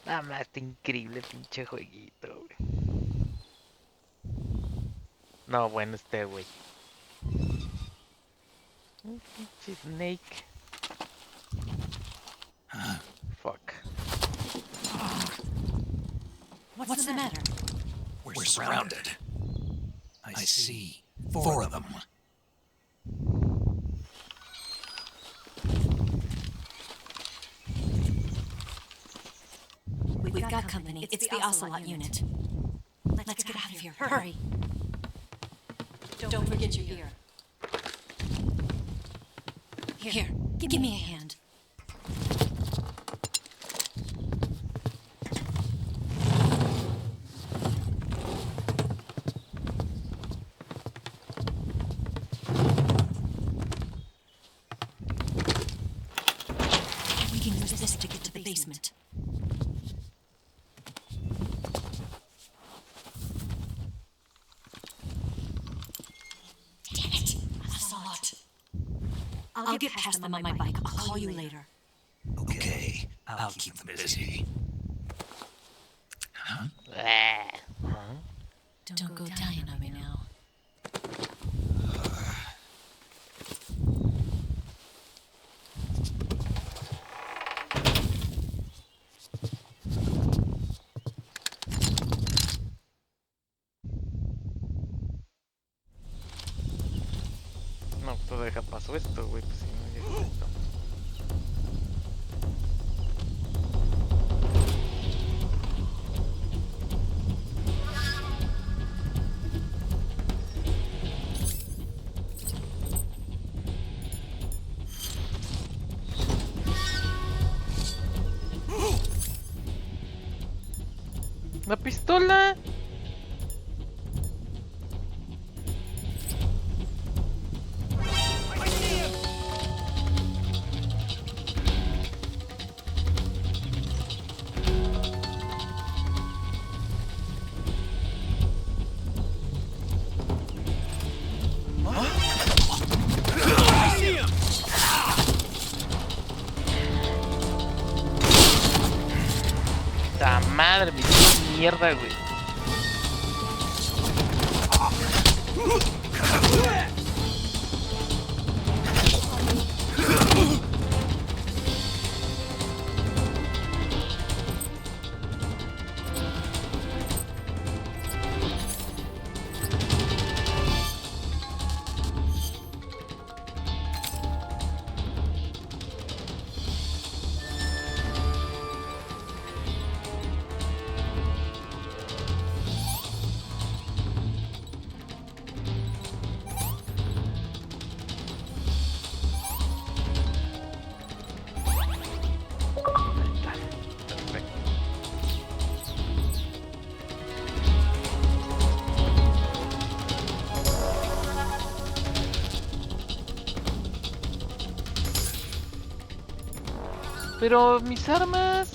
Nada más, está increíble pinche jueguito, güey. No, bueno, güey. Pinche Snake. Fuck. What's the matter? We're surrounded. I see 4 of them. We've got company. It's the Ocelot unit. Let's get out of here. Hurry. Don't forget your gear. Here, give me a hand. We can use this to get to the basement. Damn it, Ocelot. I'll get past them on my bike. I'll call you later. Okay, I'll keep them busy. Huh? Don't go dying on me now. No, pues deja paso esto, güey, pues si no llega esto. ¡La pistola! ¡Ta madre! Me hizo mierda, güey. Pero mis armas.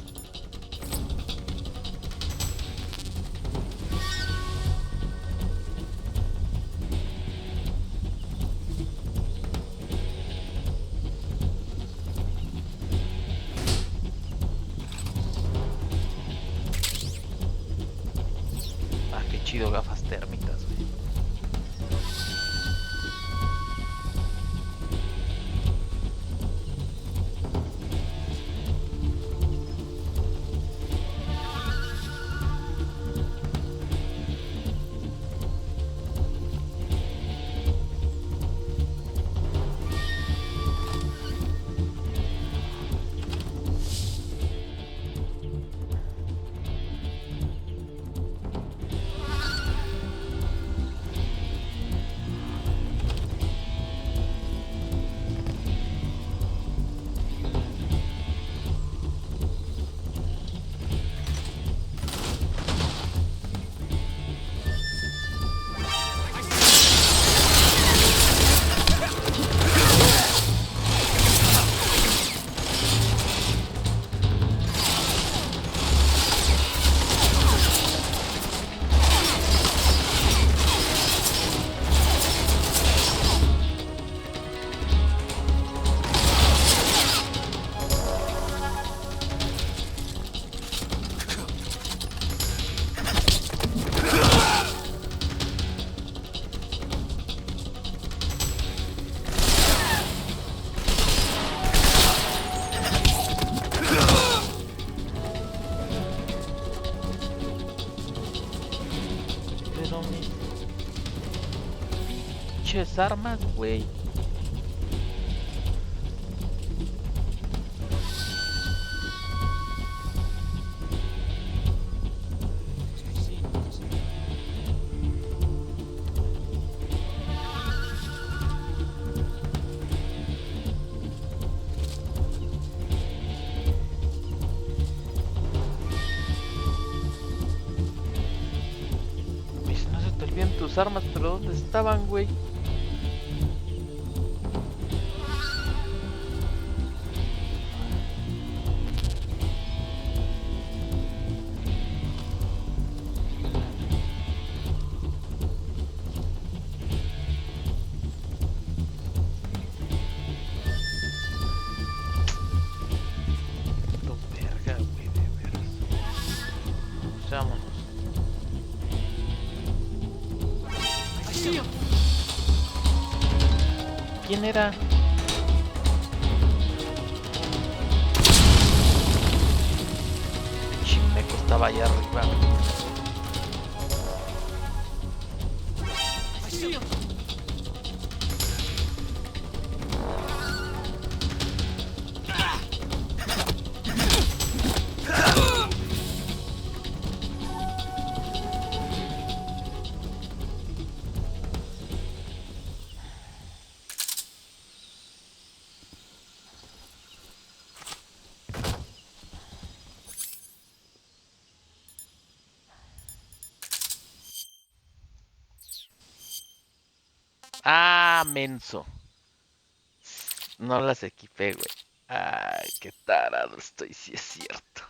Ah, qué chido, gafas térmicas, güey. son mis pinches armas, güey? Tus armas, pero ¿dónde estaban, güey? Tu verga, güey, de veras. Vámonos. ¿Quién era? Chimeco estaba allá arriba. Ah, menso. No las equipé, güey. Ay, qué tarado estoy, si es cierto.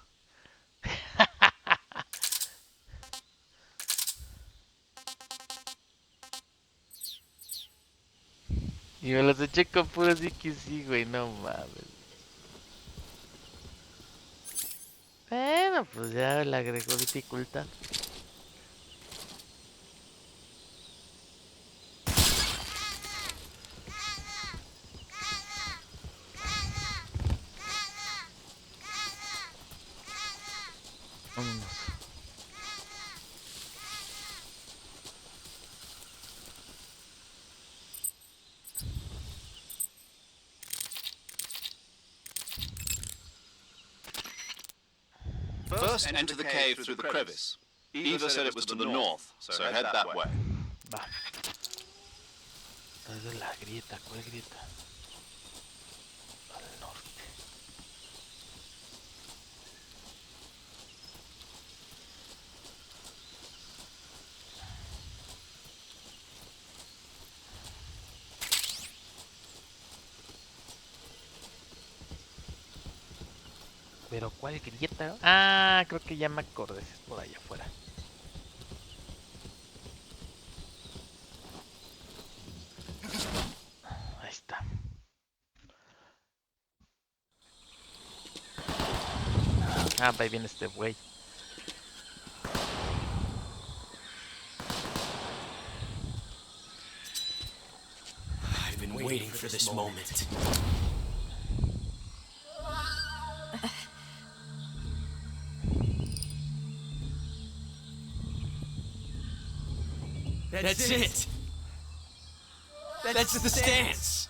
Y me las eché con puro sí que sí, güey, no mames. Bueno, pues ya le agregó dificultad. Vámonos. First, enter the cave through the crevice. Eva said it was to the north, so head that way. Va. Entonces la grieta, ¿cuál grieta? Al norte. Pero ¿cuál grieta? Ah, creo que ya me acordé, es por allá afuera. Ahí está. Ah, ahí viene este güey. I've been waiting for this moment. That's it! That's the stance!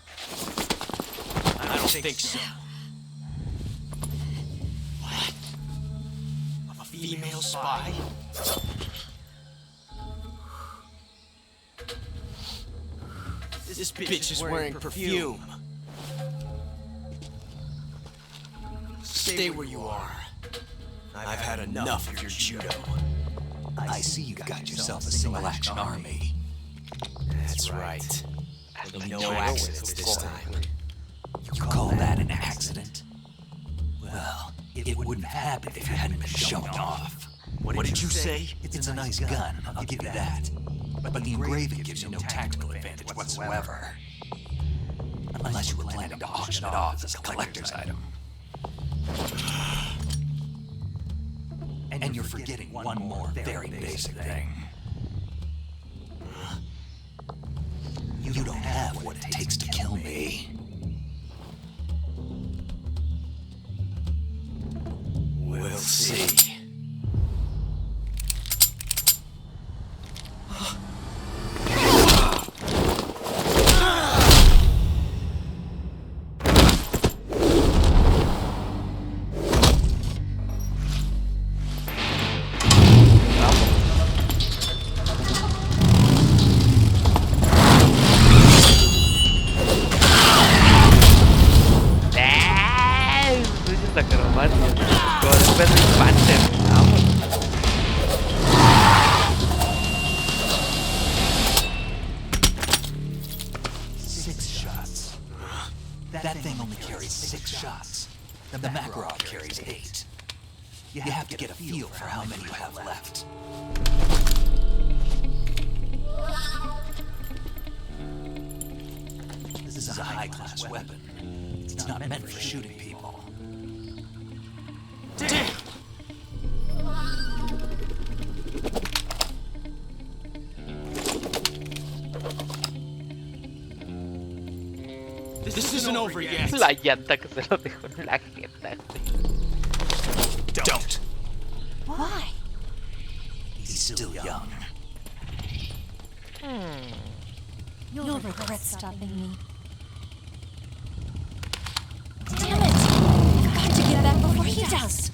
I don't think so. What? A female spy? This bitch is wearing perfume. Stay where you are. I've had enough of your judo. I see you got yourself a single-action army. That's right. There'll be no accidents this time. You call that an accident? Well, it wouldn't have happened if you hadn't been showing off. What did you say? It's a nice gun, I'll give you that. But the engraving gives you no tactical advantage whatsoever. Unless you were planning to auction it off as a collector's item. And you're forgetting one more very basic thing. You don't have what it takes to kill me. We'll see. That thing only carries 6 shots. The Makarov carries 8. You have to get a feel for how many you have left. This is a high-class weapon. It's not meant for shooting people. Damn! This isn't over yet. La llanta que se lo dejó en la jeta. Don't. Why? He's still young. You'll regret stopping me. Damn it! I've got to get back before he does.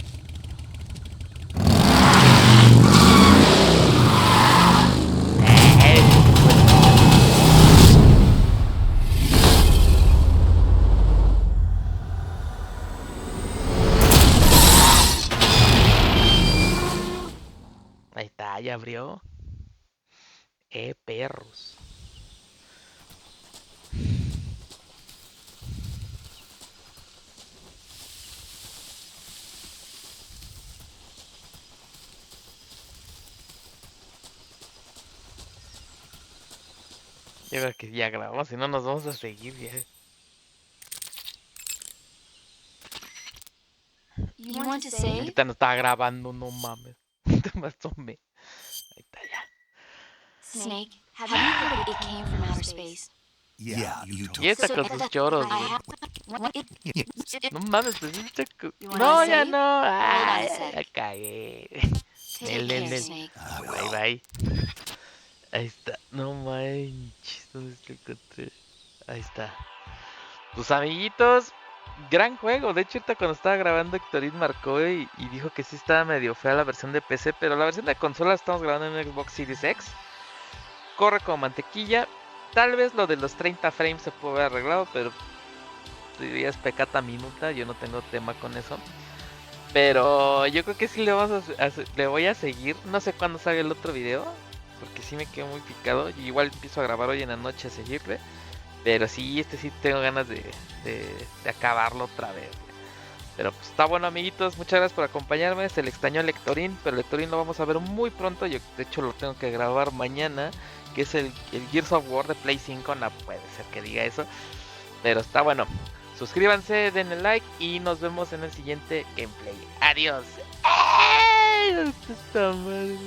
Ahí está, ya abrió. Perros. Yo creo que ya grabamos, si no nos vamos a seguir ya. You want to say? Ahorita no estaba grabando, no mames. Te me asomé. Ahí está ya. Snake, have you heard it came from outer space? Yeah, you Y esta con sus choros, güey. No mames, pues esta no, ya no. Ay, ya cagué. Nel. Bye, bye. Ahí está. No manches, ¿dónde está el control? Ahí está. Tus amiguitos. Gran juego. De hecho, ahorita cuando estaba grabando, Héctorín marcó y dijo que sí estaba medio fea la versión de PC. Pero la versión de consola estamos grabando en un Xbox Series X. Corre como mantequilla. Tal vez lo de los 30 frames se puede haber arreglado, pero diría es pecata minuta, yo no tengo tema con eso. Pero yo creo que sí le voy a seguir. No sé cuándo salga el otro video, porque sí me quedo muy picado. Y igual empiezo a grabar hoy en la noche a seguirle. Pero sí, sí tengo ganas de acabarlo otra vez. Pero pues está bueno, amiguitos, muchas gracias por acompañarme. Se le extrañó el Héctorín, pero el Héctorín lo vamos a ver muy pronto. Yo de hecho lo tengo que grabar mañana, que es el Gears of War de Play 5. No puede ser que diga eso, pero está bueno. Suscríbanse, denle like y nos vemos en el siguiente gameplay. Adiós. ¡Ay! Esta madre.